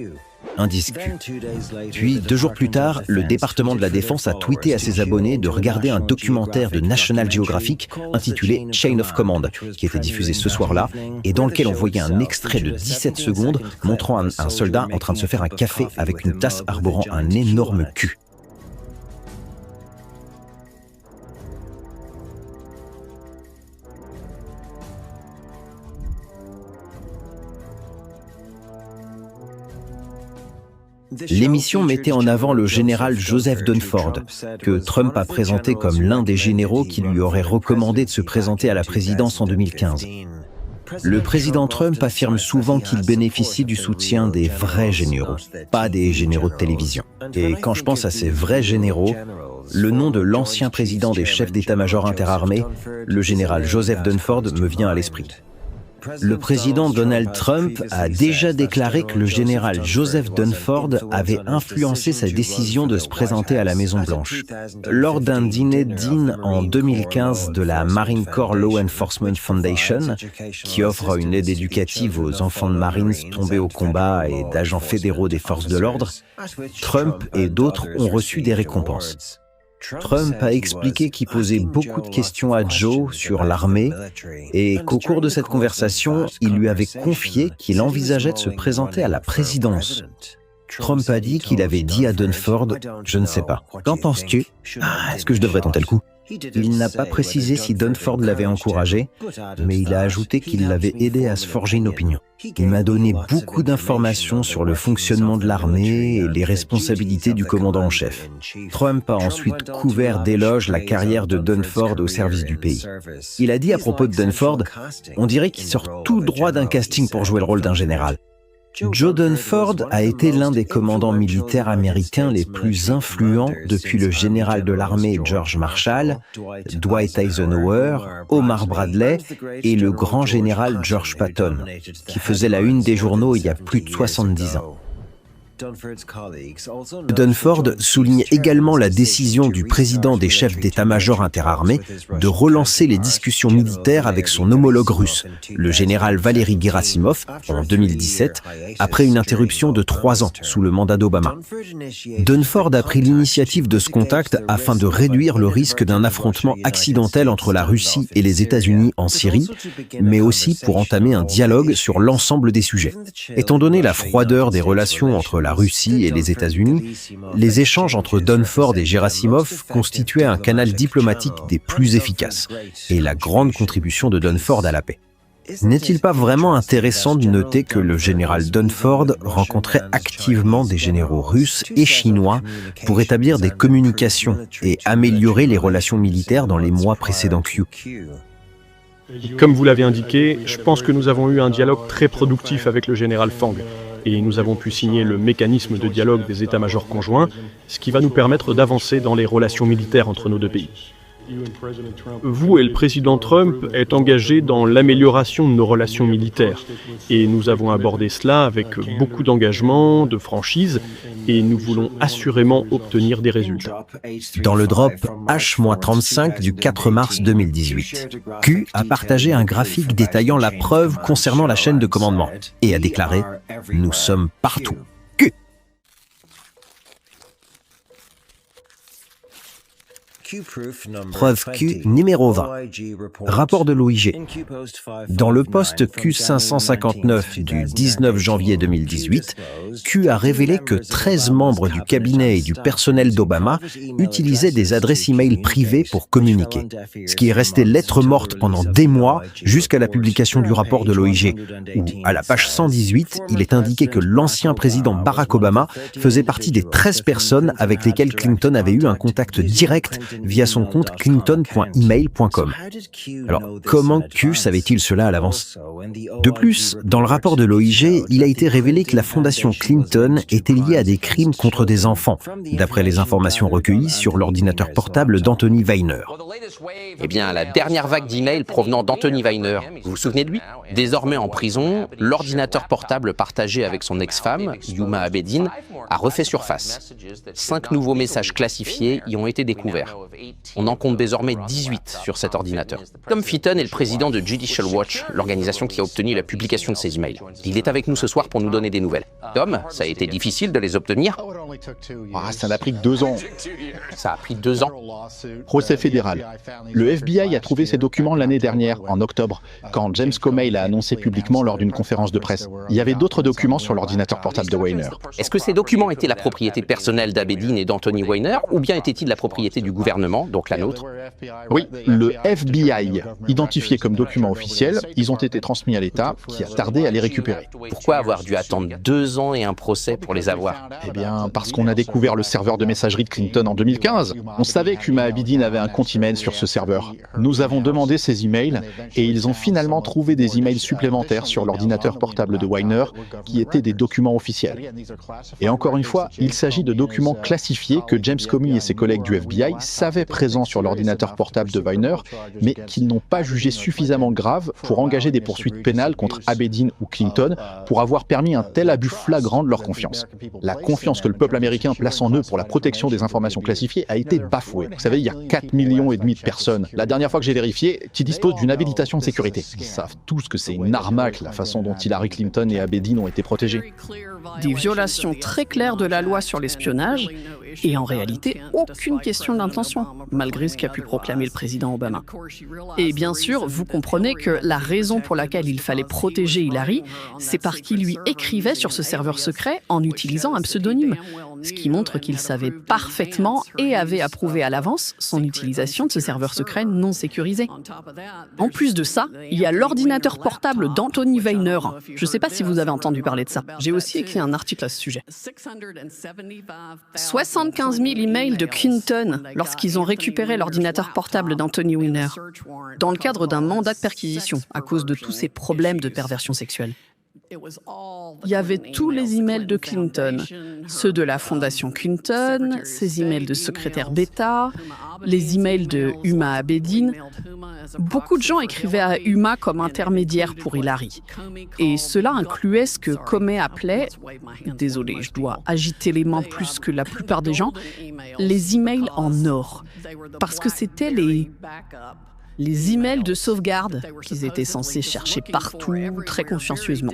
Indice Q. Puis, 2 jours plus tard, le département de la Défense a tweeté à ses abonnés de regarder un documentaire de National Geographic intitulé Chain of Command, qui était diffusé ce soir-là, et dans lequel on voyait un extrait de 17 secondes montrant un soldat en train de se faire un café avec une tasse arborant un énorme Q. L'émission mettait en avant le général Joseph Dunford, que Trump a présenté comme l'un des généraux qui lui aurait recommandé de se présenter à la présidence en 2015. Le président Trump affirme souvent qu'il bénéficie du soutien des vrais généraux, pas des généraux de télévision. Et quand je pense à ces vrais généraux, le nom de l'ancien président des chefs d'état-major interarmés, le général Joseph Dunford, me vient à l'esprit. Le président Donald Trump a déjà déclaré que le général Joseph Dunford avait influencé sa décision de se présenter à la Maison-Blanche. Lors d'un dîner en 2015 de la Marine Corps Law Enforcement Foundation, qui offre une aide éducative aux enfants de Marines tombés au combat et d'agents fédéraux des forces de l'ordre, Trump et d'autres ont reçu des récompenses. Trump a expliqué qu'il posait beaucoup de questions à Joe sur l'armée et qu'au cours de cette conversation, il lui avait confié qu'il envisageait de se présenter à la présidence. Trump a dit qu'il avait dit à Dunford « Je ne sais pas. Qu'en penses-tu ? Est-ce que je devrais tenter le coup ?» Il n'a pas précisé si Dunford l'avait encouragé, mais il a ajouté qu'il l'avait aidé à se forger une opinion. Il m'a donné beaucoup d'informations sur le fonctionnement de l'armée et les responsabilités du commandant en chef. Trump a ensuite couvert d'éloges la carrière de Dunford au service du pays. Il a dit à propos de Dunford, « On dirait qu'il sort tout droit d'un casting pour jouer le rôle d'un général. » Joe Dunford a été l'un des commandants militaires américains les plus influents depuis le général de l'armée George Marshall, Dwight Eisenhower, Omar Bradley et le grand général George Patton, qui faisait la une des journaux il y a plus de 70 ans. Dunford souligne également la décision du président des chefs d'état-major interarmés de relancer les discussions militaires avec son homologue russe, le général Valery Gerasimov, en 2017, après une interruption de 3 ans sous le mandat d'Obama. Dunford a pris l'initiative de ce contact afin de réduire le risque d'un affrontement accidentel entre la Russie et les États-Unis en Syrie, mais aussi pour entamer un dialogue sur l'ensemble des sujets. Étant donné la froideur des relations entre la Russie et les États-Unis, les échanges entre Dunford et Gerasimov constituaient un canal diplomatique des plus efficaces, et la grande contribution de Dunford à la paix. N'est-il pas vraiment intéressant de noter que le général Dunford rencontrait activement des généraux russes et chinois pour établir des communications et améliorer les relations militaires dans les mois précédant Q? Comme vous l'avez indiqué, je pense que nous avons eu un dialogue très productif avec le général Fang, et nous avons pu signer le mécanisme de dialogue des états-majors conjoints, ce qui va nous permettre d'avancer dans les relations militaires entre nos deux pays. Vous et le président Trump êtes engagés dans l'amélioration de nos relations militaires, et nous avons abordé cela avec beaucoup d'engagement, de franchise, et nous voulons assurément obtenir des résultats. Dans le drop H-35 du 4 mars 2018, Q a partagé un graphique détaillant la preuve concernant la chaîne de commandement et a déclaré « Nous sommes partout ». Preuve Q numéro 20. Rapport de l'OIG. Dans le poste Q559 du 19 janvier 2018, Q a révélé que 13 membres du cabinet et du personnel d'Obama utilisaient des adresses e-mail privées pour communiquer, ce qui est resté lettre morte pendant des mois jusqu'à la publication du rapport de l'OIG, où, à la page 118, il est indiqué que l'ancien président Barack Obama faisait partie des 13 personnes avec lesquelles Clinton avait eu un contact direct via son compte clinton.email.com. Alors, comment Q savait-il cela à l'avance? De plus, dans le rapport de l'OIG, il a été révélé que la fondation Clinton était liée à des crimes contre des enfants, d'après les informations recueillies sur l'ordinateur portable d'Anthony Weiner. Eh bien, la dernière vague d'emails provenant d'Anthony Weiner, vous vous souvenez de lui? Désormais en prison, l'ordinateur portable partagé avec son ex-femme, Huma Abedin, a refait surface. 5 nouveaux messages classifiés y ont été découverts. On en compte désormais 18 sur cet ordinateur. Tom Fitton est le président de Judicial Watch, l'organisation qui a obtenu la publication de ces emails. Il est avec nous ce soir pour nous donner des nouvelles. Tom, ça a été difficile de les obtenir? Ça n'a pris que 2 ans. Ça a pris 2 ans? Procès fédéral. Le FBI a trouvé ces documents l'année dernière, en octobre, quand James Comey l'a annoncé publiquement lors d'une conférence de presse. Il y avait d'autres documents sur l'ordinateur portable de Weiner. Est-ce que ces documents étaient la propriété personnelle d'Abedin et d'Anthony Weiner, ou bien étaient-ils la propriété du gouvernement, donc la nôtre? Oui, le FBI, identifiés comme documents officiels, ils ont été transmis à l'État, qui a tardé à les récupérer. Pourquoi avoir dû attendre 2 ans et un procès pour les avoir? Eh bien, parce qu'on a découvert le serveur de messagerie de Clinton en 2015. On savait qu'Huma Abedin avait un compte email sur ce serveur. Nous avons demandé ces emails et ils ont finalement trouvé des emails supplémentaires sur l'ordinateur portable de Weiner qui étaient des documents officiels. Et encore une fois, il s'agit de documents classifiés que James Comey et ses collègues du FBI savaient présents sur l'ordinateur portable de Weiner, mais qu'ils n'ont pas jugé suffisamment grave pour engager des poursuites pénales contre Abedin ou Clinton pour avoir permis un tel abus flagrant de leur confiance. La confiance que le peuple américain place en eux pour la protection des informations classifiées a été bafouée. Vous savez, il y a 4,5 millions de personnes. La dernière fois que j'ai vérifié, qui disposent d'une habilitation de sécurité. Ils savent tous que c'est une arnaque la façon dont Hillary Clinton et Abedin ont été protégés. Des violations très claires de la loi sur l'espionnage et en réalité aucune question d'intention, malgré ce qu'a pu proclamer le président Obama. Et bien sûr, vous comprenez que la raison pour laquelle il fallait protéger Hillary, c'est parce qu'il lui écrivait sur ce serveur secret en utilisant un pseudonyme, ce qui montre qu'il savait parfaitement et avait approuvé à l'avance son utilisation de ce serveur secret non sécurisé. En plus de ça, il y a l'ordinateur portable d'Anthony Weiner. Je ne sais pas si vous avez entendu parler de ça. J'ai aussi écrit un article à ce sujet. 75 000 emails de Clinton lorsqu'ils ont récupéré l'ordinateur portable d'Anthony Weiner, dans le cadre d'un mandat de perquisition à cause de tous ces problèmes de perversion sexuelle. Il y avait tous les emails de Clinton, ceux de la fondation Clinton, ses emails de secrétaire bêta, les emails de Huma Abedin. Beaucoup de gens écrivaient à Huma comme intermédiaire pour Hillary. Et cela incluait ce que Comey appelait, désolé, je dois agiter les mains plus que la plupart des gens, les emails en or. Parce que c'était les emails de sauvegarde qu'ils étaient censés chercher partout, très consciencieusement.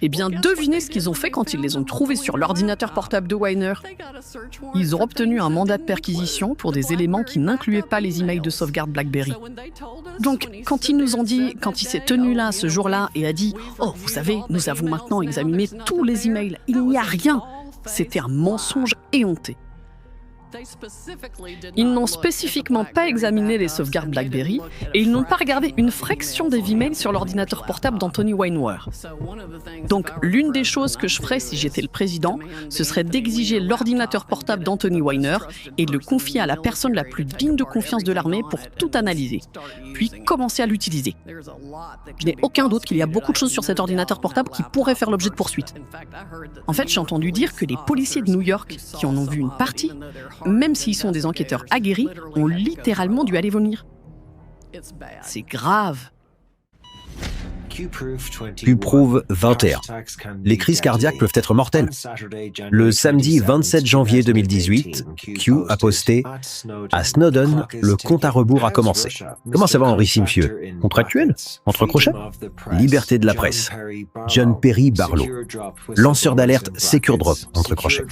Eh bien, devinez ce qu'ils ont fait quand ils les ont trouvés sur l'ordinateur portable de Weiner. Ils ont obtenu un mandat de perquisition pour des éléments qui n'incluaient pas les emails de sauvegarde BlackBerry. Donc, quand ils nous ont dit, quand il s'est tenu là, ce jour-là, et a dit « Oh, vous savez, nous avons maintenant examiné tous les emails, il n'y a rien », c'était un mensonge éhonté. Ils n'ont spécifiquement pas examiné les sauvegardes BlackBerry et ils n'ont pas regardé une fraction des emails sur l'ordinateur portable d'Anthony Weiner. Donc, l'une des choses que je ferais si j'étais le président, ce serait d'exiger l'ordinateur portable d'Anthony Weiner et de le confier à la personne la plus digne de confiance de l'armée pour tout analyser, puis commencer à l'utiliser. Je n'ai aucun doute qu'il y a beaucoup de choses sur cet ordinateur portable qui pourraient faire l'objet de poursuites. En fait, j'ai entendu dire que les policiers de New York, qui en ont vu une partie, même s'ils sont des enquêteurs aguerris, ont littéralement dû aller vomir. C'est grave. Q prouve 21. Les crises cardiaques peuvent être mortelles. Le samedi 27 janvier 2018, Q a posté « À Snowden, le compte à rebours a commencé. Comment ça va, Henri Simfieux? Contractuel? Entre crochets? Liberté de la presse. John Perry Barlow. Lanceur d'alerte SecureDrop, entre crochets.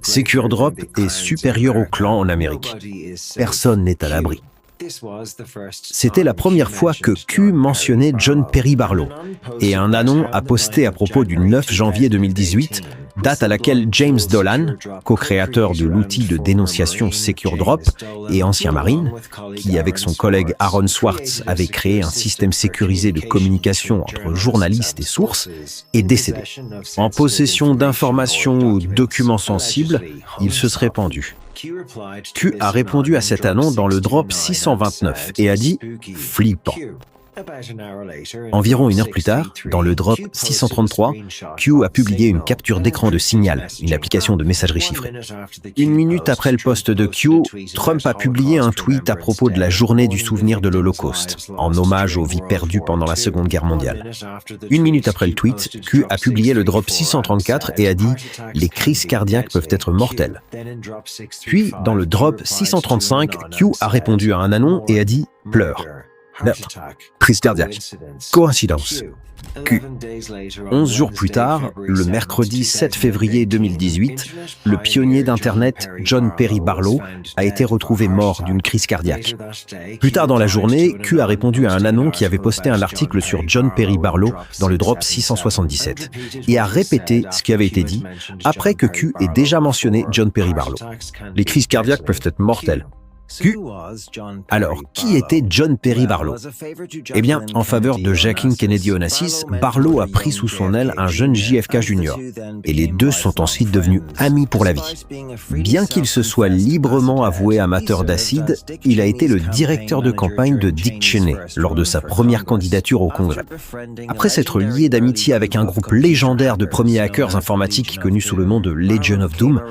SecureDrop est supérieur au clan en Amérique. Personne n'est à l'abri. » C'était la première fois que Q mentionnait John Perry Barlow, et un anon a posté à propos du 9 janvier 2018, date à laquelle James Dolan, co-créateur de l'outil de dénonciation SecureDrop et ancien marine, qui avec son collègue Aaron Swartz avait créé un système sécurisé de communication entre journalistes et sources, est décédé. En possession d'informations ou documents sensibles, il se serait pendu. Q a répondu à cet anon dans le drop 629 et a dit « flippant ». Environ une heure plus tard, dans le drop 633, Q a publié une capture d'écran de Signal, une application de messagerie chiffrée. Une minute après le post de Q, Trump a publié un tweet à propos de la journée du souvenir de l'Holocauste, en hommage aux vies perdues pendant la Seconde Guerre mondiale. Une minute après le tweet, Q a publié le drop 634 et a dit « Les crises cardiaques peuvent être mortelles ». Puis, dans le drop 635, Q a répondu à un anon et a dit « Pleure ». Meurtre, crise cardiaque, coïncidence. Q. 11 jours plus tard, le mercredi 7 février 2018, le pionnier d'Internet John Perry Barlow a été retrouvé mort d'une crise cardiaque. Plus tard dans la journée, Q a répondu à un anon qui avait posté un article sur John Perry Barlow dans le drop 677 et a répété ce qui avait été dit après que Q ait déjà mentionné John Perry Barlow. Les crises cardiaques peuvent être mortelles. Q. Alors, qui était John Perry Barlow? Eh bien, en faveur de Jacqueline Kennedy Onassis, Barlow a pris sous son aile un jeune JFK Jr. et les deux sont ensuite devenus amis pour la vie. Bien qu'il se soit librement avoué amateur d'acide, il a été le directeur de campagne de Dick Cheney lors de sa première candidature au Congrès. Après s'être lié d'amitié avec un groupe légendaire de premiers hackers informatiques connu sous le nom de Legion of Doom,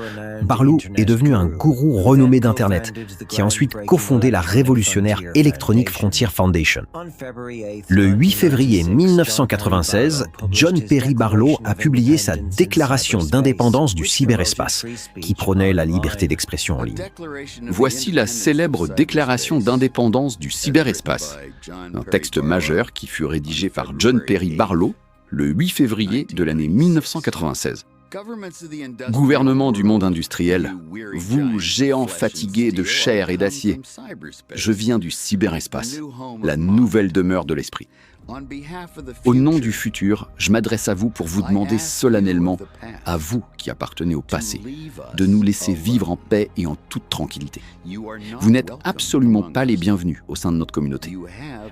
Barlow est devenu un gourou renommé d'Internet, qui a ensuite cofondé la révolutionnaire Electronic Frontier Foundation. Le 8 février 1996, John Perry Barlow a publié sa déclaration d'indépendance du cyberespace, qui prônait la liberté d'expression en ligne. Voici la célèbre déclaration d'indépendance du cyberespace, un texte majeur qui fut rédigé par John Perry Barlow le 8 février de l'année 1996. Gouvernement du monde industriel, vous géants fatigués de chair et d'acier, je viens du cyberespace, la nouvelle demeure de l'esprit. Au nom du futur, je m'adresse à vous pour vous demander solennellement, à vous qui appartenez au passé, de nous laisser vivre en paix et en toute tranquillité. Vous n'êtes absolument pas les bienvenus au sein de notre communauté.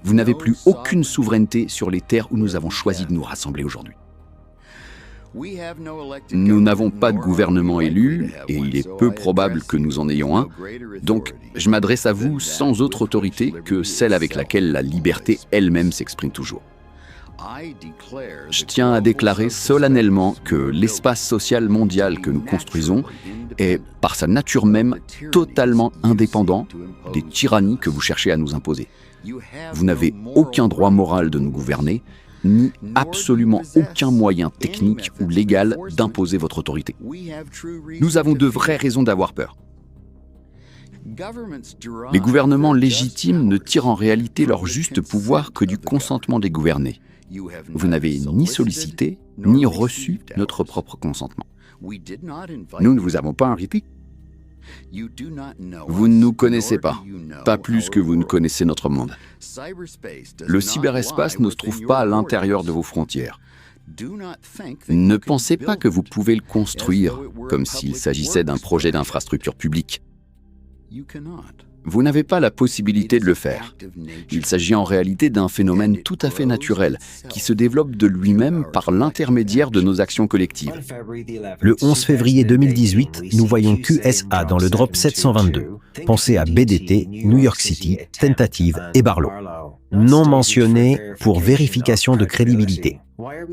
Vous n'avez plus aucune souveraineté sur les terres où nous avons choisi de nous rassembler aujourd'hui. Nous n'avons pas de gouvernement élu, et il est peu probable que nous en ayons un, donc je m'adresse à vous sans autre autorité que celle avec laquelle la liberté elle-même s'exprime toujours. Je tiens à déclarer solennellement que l'espace social mondial que nous construisons est, par sa nature même, totalement indépendant des tyrannies que vous cherchez à nous imposer. Vous n'avez aucun droit moral de nous gouverner, ni absolument aucun moyen technique ou légal d'imposer votre autorité. Nous avons de vraies raisons d'avoir peur. Les gouvernements légitimes ne tirent en réalité leur juste pouvoir que du consentement des gouvernés. Vous n'avez ni sollicité, ni reçu notre propre consentement. Nous ne vous avons pas invité. Vous ne nous connaissez pas plus que vous ne connaissez notre monde. Le cyberespace ne se trouve pas à l'intérieur de vos frontières. Ne pensez pas que vous pouvez le construire comme s'il s'agissait d'un projet d'infrastructure publique. Vous n'avez pas la possibilité de le faire. Il s'agit en réalité d'un phénomène tout à fait naturel, qui se développe de lui-même par l'intermédiaire de nos actions collectives. Le 11 février 2018, nous voyons QSA dans le drop 722. Pensez à BDT, New York City, Tentative et Barlow. non mentionné pour vérification de crédibilité.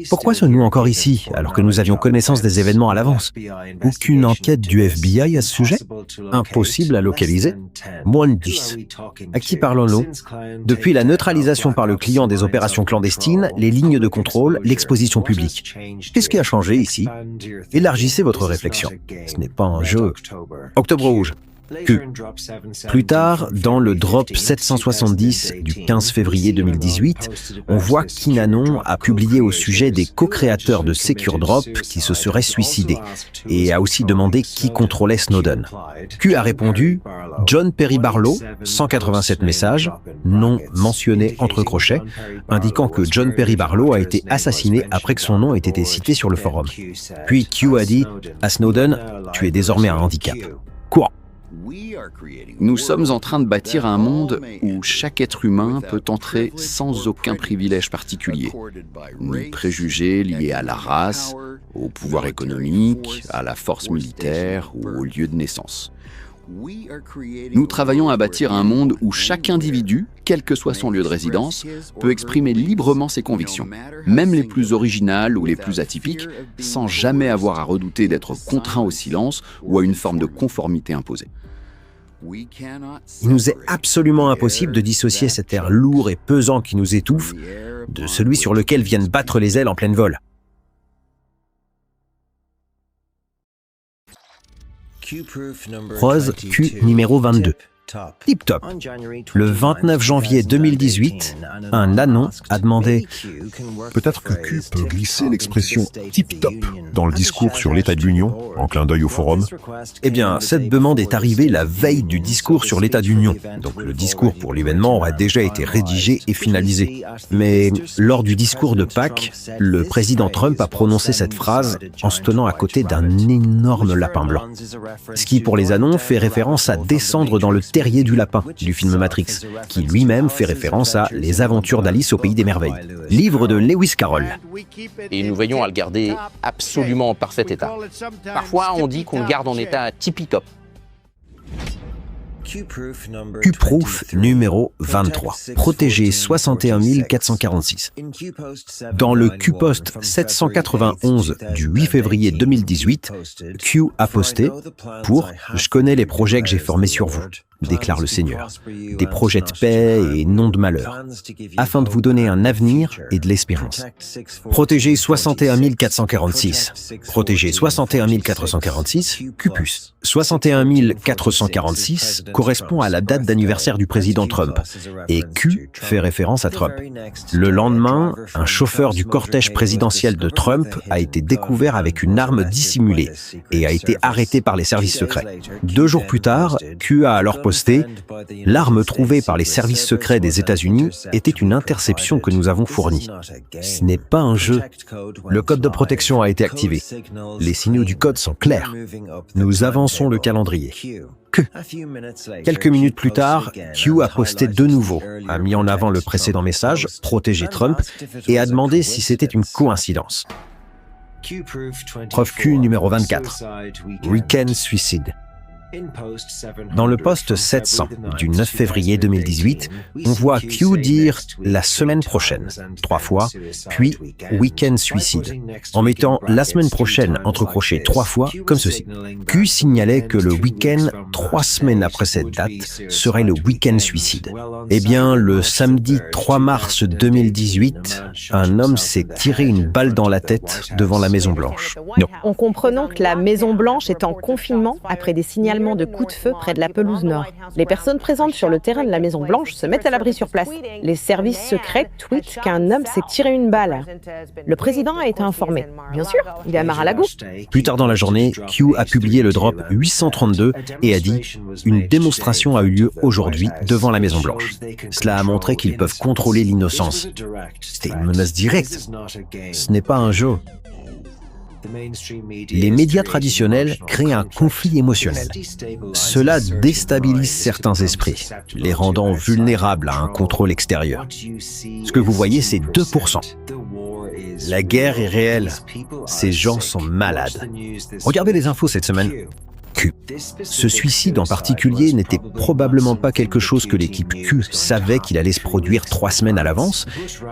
Pourquoi sommes-nous encore ici, alors que nous avions connaissance des événements à l'avance? Aucune enquête du FBI à ce sujet? Impossible à localiser? Moins de 10. À qui parlons-nous? Depuis la neutralisation par le client des opérations clandestines, les lignes de contrôle, l'exposition publique. Qu'est-ce qui a changé ici? Élargissez votre réflexion. Ce n'est pas un jeu. Octobre rouge. Q. Plus tard, dans le drop 770 du 15 février 2018, on voit qu'Inanon a publié au sujet des co-créateurs de SecureDrop qui se seraient suicidés et a aussi demandé qui contrôlait Snowden. Q a répondu « John Perry Barlow », 187 messages, non mentionnés entre crochets, indiquant que John Perry Barlow a été assassiné après que son nom ait été cité sur le forum. Puis Q a dit « À Snowden, tu es désormais un handicap ». Quoi? Nous sommes en train de bâtir un monde où chaque être humain peut entrer sans aucun privilège particulier, ni préjugés liés à la race, au pouvoir économique, à la force militaire ou au lieu de naissance. Nous travaillons à bâtir un monde où chaque individu, quel que soit son lieu de résidence, peut exprimer librement ses convictions, même les plus originales ou les plus atypiques, sans jamais avoir à redouter d'être contraint au silence ou à une forme de conformité imposée. Il nous est absolument impossible de dissocier cet air lourd et pesant qui nous étouffe de celui sur lequel viennent battre les ailes en plein vol. Prose Q numéro 22. Tip top. Le 29 janvier 2018, un anon a demandé « Peut-être que Q peut glisser l'expression « tip top » dans le discours sur l'état de l'Union, en clin d'œil au forum ?» Eh bien, cette demande est arrivée la veille du discours sur l'état d'Union. Donc le discours pour l'événement aurait déjà été rédigé et finalisé. Mais lors du discours de Pâques, le président Trump a prononcé cette phrase en se tenant à côté d'un énorme lapin blanc. Ce qui, pour les anons, fait référence à descendre dans le terrier du lapin du film Matrix, qui lui-même fait référence à Les aventures d'Alice au pays des merveilles, livre de Lewis Carroll. Et nous veillons à le garder absolument en parfait état. Parfois, on dit qu'on le garde en état tippy-top. Q-Proof numéro 23, protégé 61 446. Dans le Q-Post 791 du 8 février 2018, Q a posté pour « Je connais les projets que j'ai formés sur vous », déclare le Seigneur, des projets de paix et non de malheur, afin de vous donner un avenir et de l'espérance. Protégé 61 446, protégé 61 446, Qpus. 61 446 correspond à la date d'anniversaire du président Trump, et Q fait référence à Trump. Le lendemain, un chauffeur du cortège présidentiel de Trump a été découvert avec une arme dissimulée et a été arrêté par les services secrets. 2 jours plus tard, Q a alors posté « L'arme trouvée par les services secrets des États-Unis était une interception que nous avons fournie. Ce n'est pas un jeu. Le code de protection a été activé. Les signaux du code sont clairs. Nous avançons le calendrier. » Quelques minutes plus tard, Q a posté de nouveau, a mis en avant le précédent message, protéger Trump, et a demandé si c'était une coïncidence. Preuve Q numéro 24. Week-end suicide. Dans le post 700 du 9 février 2018, on voit Q dire « la semaine prochaine » 3 fois, puis « week-end suicide » en mettant « la semaine prochaine » entre crochets 3 fois, comme ceci. Q signalait que le week-end, 3 semaines après cette date, serait le week-end suicide. Eh bien, le samedi 3 mars 2018, un homme s'est tiré une balle dans la tête devant la Maison-Blanche. Non. En comprenant que la Maison-Blanche est en confinement après des signalements de coups de feu près de la pelouse nord. Les personnes présentes sur le terrain de la Maison-Blanche se mettent à l'abri sur place. Les services secrets tweetent qu'un homme s'est tiré une balle. Le président a été informé. Bien sûr, il est à Mar-a-Lago. Plus tard dans la journée, Q a publié le drop 832 et a dit « Une démonstration a eu lieu aujourd'hui devant la Maison-Blanche. Cela a montré qu'ils peuvent contrôler l'innocence. C'était une menace directe. Ce n'est pas un jeu. » Les médias traditionnels créent un conflit émotionnel. Cela déstabilise certains esprits, les rendant vulnérables à un contrôle extérieur. Ce que vous voyez, c'est 2%. La guerre est réelle. Ces gens sont malades. Regardez les infos cette semaine. Q. Ce suicide en particulier n'était probablement pas quelque chose que l'équipe Q savait qu'il allait se produire 3 semaines à l'avance,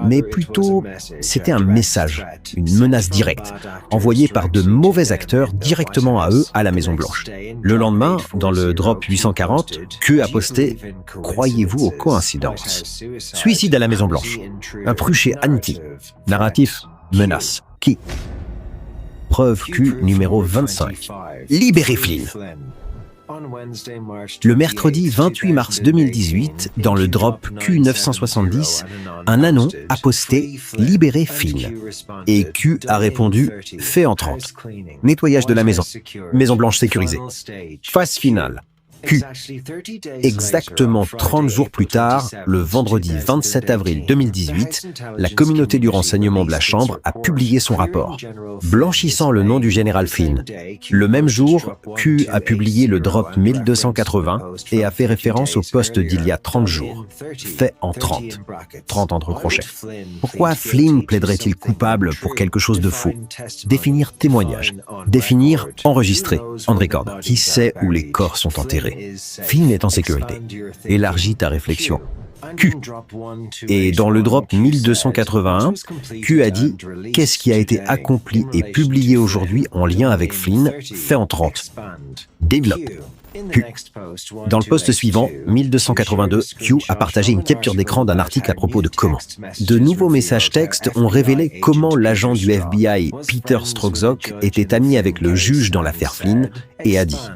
mais plutôt c'était un message, une menace directe, envoyée par de mauvais acteurs directement à eux à la Maison-Blanche. Le lendemain, dans le drop 840, Q a posté « Croyez-vous aux coïncidences ?» Suicide à la Maison-Blanche. Impru chez Anti. Narratif, menace. Qui? Preuve Q numéro 25. Libérez Flynn. Le mercredi 28 mars 2018, dans le drop Q970, un anon a posté « Libérez Flynn » et Q a répondu « Fait en 30 ». Nettoyage de la maison. Maison Blanche sécurisée. Phase finale. Q. Exactement 30 jours plus tard, le vendredi 27 avril 2018, la communauté du renseignement de la Chambre a publié son rapport, blanchissant le nom du général Flynn. Le même jour, Q a publié le drop 1280 et a fait référence au poste d'il y a 30 jours, fait en 30. 30 entre crochets. Pourquoi Flynn plaiderait-il coupable pour quelque chose de faux? Définir témoignage. Définir enregistrer, on record. Qui sait où les corps sont enterrés? Flynn est en sécurité. Élargis ta réflexion. Q. Et dans le drop 1281, Q a dit « Qu'est-ce qui a été accompli et publié aujourd'hui en lien avec Flynn, fait en 30 ?» Développe. Q. Dans le post suivant, 1282, Q a partagé une capture d'écran d'un article à propos de comment. De nouveaux messages textes ont révélé comment l'agent du FBI, Peter Strzok, était ami avec le juge dans l'affaire Flynn et a dit «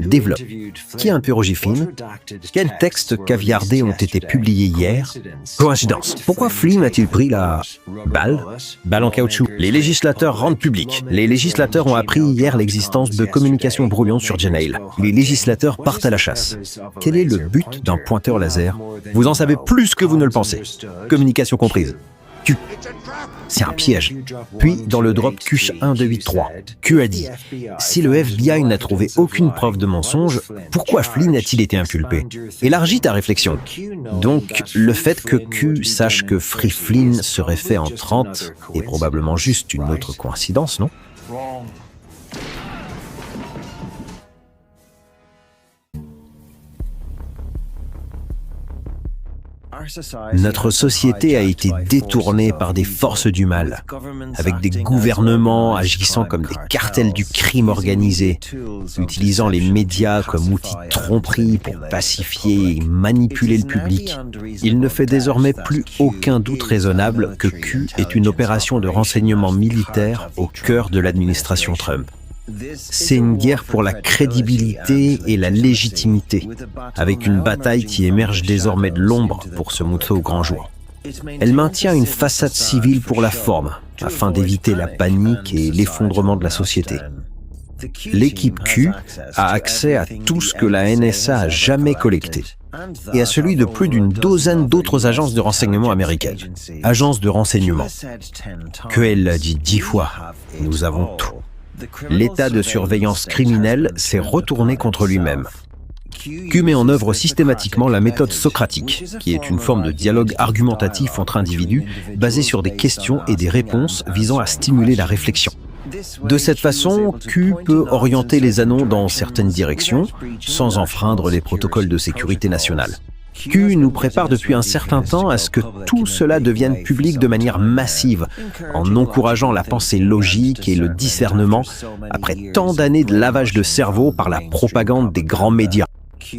Développe. Qui a interrogé Flynn? Quels textes caviardés ont été publiés hier? Coïncidence. Pourquoi Flynn a-t-il pris la balle en caoutchouc? Les législateurs rendent public. Les législateurs ont appris hier l'existence de communications brouillons sur Gmail. Les législateurs partent à la chasse. Quel est le but d'un pointeur laser? Vous en savez plus que vous ne le pensez. Communication comprise. Q. C'est un piège. Puis, dans le drop Q1283, Q a dit « Si le FBI n'a trouvé aucune preuve de mensonge, pourquoi Flynn a-t-il été inculpé ?» Élargis ta réflexion. Donc, le fait que Q sache que Free Flynn serait fait en 30 est probablement juste une autre coïncidence, non? Notre société a été détournée par des forces du mal, avec des gouvernements agissant comme des cartels du crime organisé, utilisant les médias comme outils de tromperie pour pacifier et manipuler le public. Il ne fait désormais plus aucun doute raisonnable que Q est une opération de renseignement militaire au cœur de l'administration Trump. C'est une guerre pour la crédibilité et la légitimité, avec une bataille qui émerge désormais de l'ombre pour se montrer au grand jour. Elle maintient une façade civile pour la forme, afin d'éviter la panique et l'effondrement de la société. L'équipe Q a accès à tout ce que la NSA a jamais collecté, et à celui de plus d'une douzaine d'autres agences de renseignement américaines. Agences de renseignement. QL l'a dit 10 fois, nous avons tout. L'état de surveillance criminelle s'est retourné contre lui-même. Q met en œuvre systématiquement la méthode socratique, qui est une forme de dialogue argumentatif entre individus basé sur des questions et des réponses visant à stimuler la réflexion. De cette façon, Q peut orienter les anons dans certaines directions, sans enfreindre les protocoles de sécurité nationale. Q nous prépare depuis un certain temps à ce que tout cela devienne public de manière massive, en encourageant la pensée logique et le discernement après tant d'années de lavage de cerveau par la propagande des grands médias.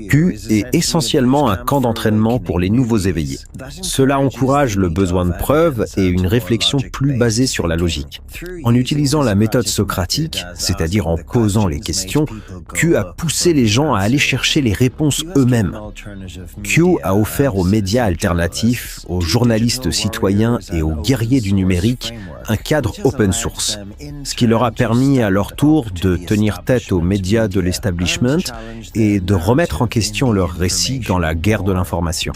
Q est essentiellement un camp d'entraînement pour les nouveaux éveillés. Cela encourage le besoin de preuves et une réflexion plus basée sur la logique. En utilisant la méthode socratique, c'est-à-dire en posant les questions, Q a poussé les gens à aller chercher les réponses eux-mêmes. Q a offert aux médias alternatifs, aux journalistes citoyens et aux guerriers du numérique un cadre open source, ce qui leur a permis à leur tour de tenir tête aux médias de l'establishment et de remettre en question leur récit dans la guerre de l'information.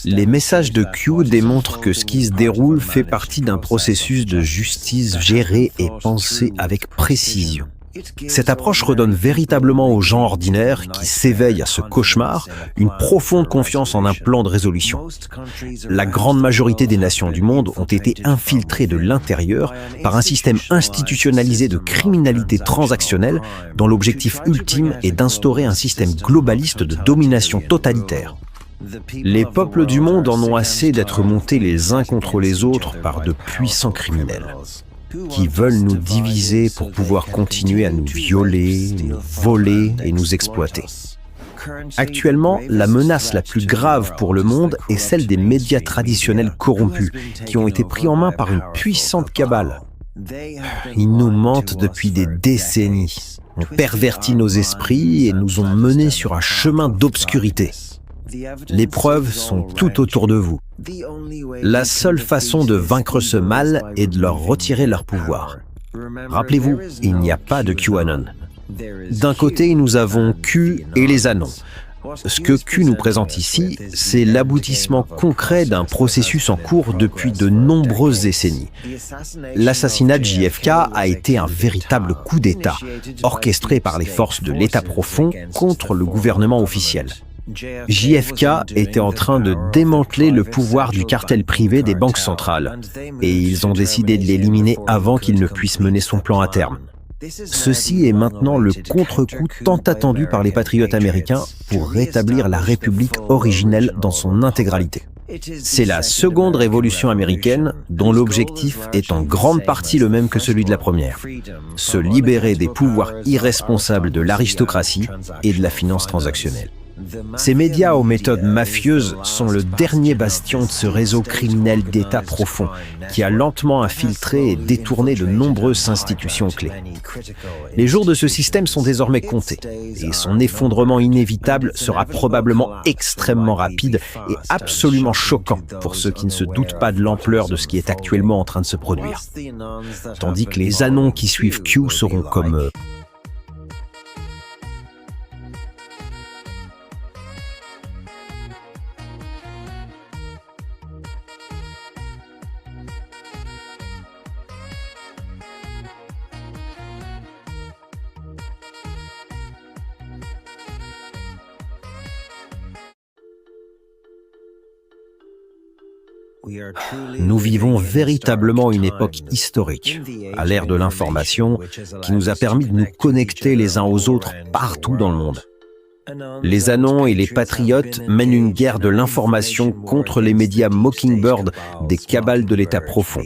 Les messages de Q démontrent que ce qui se déroule fait partie d'un processus de justice géré et pensé avec précision. Cette approche redonne véritablement aux gens ordinaires qui s'éveillent à ce cauchemar une profonde confiance en un plan de résolution. La grande majorité des nations du monde ont été infiltrées de l'intérieur par un système institutionnalisé de criminalité transactionnelle dont l'objectif ultime est d'instaurer un système globaliste de domination totalitaire. Les peuples du monde en ont assez d'être montés les uns contre les autres par de puissants criminels qui veulent nous diviser pour pouvoir continuer à nous violer, nous voler et nous exploiter. Actuellement, la menace la plus grave pour le monde est celle des médias traditionnels corrompus, qui ont été pris en main par une puissante cabale. Ils nous mentent depuis des décennies, ont perverti nos esprits et nous ont menés sur un chemin d'obscurité. Les preuves sont tout autour de vous. La seule façon de vaincre ce mal est de leur retirer leur pouvoir. Rappelez-vous, il n'y a pas de QAnon. D'un côté, nous avons Q et les anons. Ce que Q nous présente ici, c'est l'aboutissement concret d'un processus en cours depuis de nombreuses décennies. L'assassinat de JFK a été un véritable coup d'État, orchestré par les forces de l'État profond contre le gouvernement officiel. JFK était en train de démanteler le pouvoir du cartel privé des banques centrales, et ils ont décidé de l'éliminer avant qu'il ne puisse mener son plan à terme. Ceci est maintenant le contre-coup tant attendu par les patriotes américains pour rétablir la République originelle dans son intégralité. C'est la seconde révolution américaine dont l'objectif est en grande partie le même que celui de la première: se libérer des pouvoirs irresponsables de l'aristocratie et de la finance transactionnelle. Ces médias aux méthodes mafieuses sont le dernier bastion de ce réseau criminel d'État profond qui a lentement infiltré et détourné de nombreuses institutions clés. Les jours de ce système sont désormais comptés et son effondrement inévitable sera probablement extrêmement rapide et absolument choquant pour ceux qui ne se doutent pas de l'ampleur de ce qui est actuellement en train de se produire. Tandis que les anons qui suivent Q seront comme Nous vivons véritablement une époque historique, à l'ère de l'information, qui nous a permis de nous connecter les uns aux autres partout dans le monde. Les anons et les patriotes mènent une guerre de l'information contre les médias Mockingbird des cabales de l'État profond.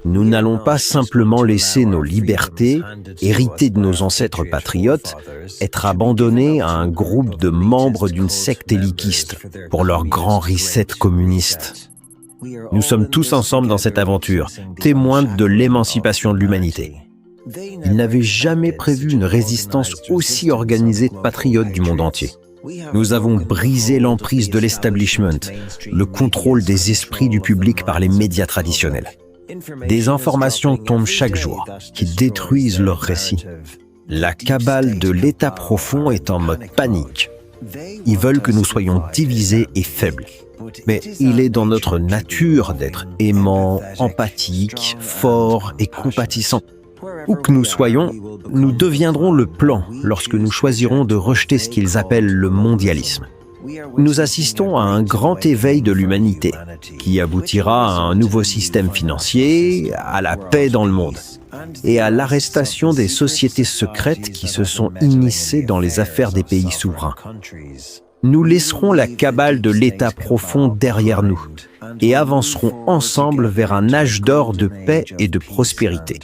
Nous n'allons pas simplement laisser nos libertés, héritées de nos ancêtres patriotes, être abandonnées à un groupe de membres d'une secte élitiste pour leur grand reset communiste. Nous sommes tous ensemble dans cette aventure, témoins de l'émancipation de l'humanité. Ils n'avaient jamais prévu une résistance aussi organisée de patriotes du monde entier. Nous avons brisé l'emprise de l'establishment, le contrôle des esprits du public par les médias traditionnels. Des informations tombent chaque jour, qui détruisent leurs récits. La cabale de l'État profond est en mode panique. Ils veulent que nous soyons divisés et faibles. Mais il est dans notre nature d'être aimants, empathiques, forts et compatissants. Où que nous soyons, nous deviendrons le plan lorsque nous choisirons de rejeter ce qu'ils appellent le mondialisme. Nous assistons à un grand éveil de l'humanité qui aboutira à un nouveau système financier, à la paix dans le monde et à l'arrestation des sociétés secrètes qui se sont immiscées dans les affaires des pays souverains. Nous laisserons la cabale de l'État profond derrière nous et avancerons ensemble vers un âge d'or de paix et de prospérité.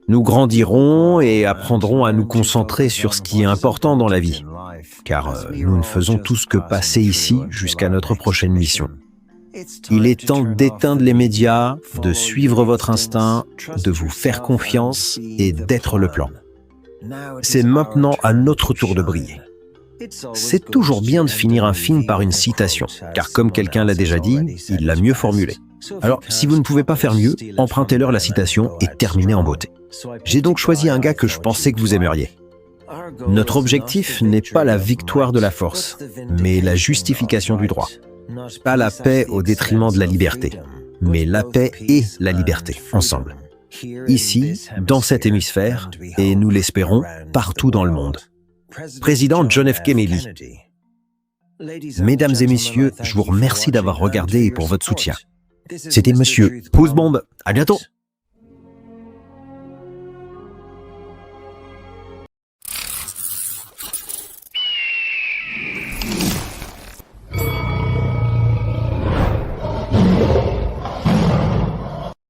Nous grandirons et apprendrons à nous concentrer sur ce qui est important dans la vie, car nous ne faisons tous que passer ici jusqu'à notre prochaine mission. Il est temps d'éteindre les médias, de suivre votre instinct, de vous faire confiance et d'être le plan. C'est maintenant à notre tour de briller. C'est toujours bien de finir un film par une citation, car comme quelqu'un l'a déjà dit, il l'a mieux formulé. Alors, si vous ne pouvez pas faire mieux, empruntez-leur la citation et terminez en beauté. J'ai donc choisi un gars que je pensais que vous aimeriez. Notre objectif n'est pas la victoire de la force, mais la justification du droit. Pas la paix au détriment de la liberté, mais la paix et la liberté, ensemble. ici, dans cet hémisphère, et nous l'espérons, partout dans le monde. Président John F. Kennedy. Mesdames et messieurs, je vous remercie d'avoir regardé et pour votre soutien. C'était Monsieur Pouce-Bombe. À bientôt.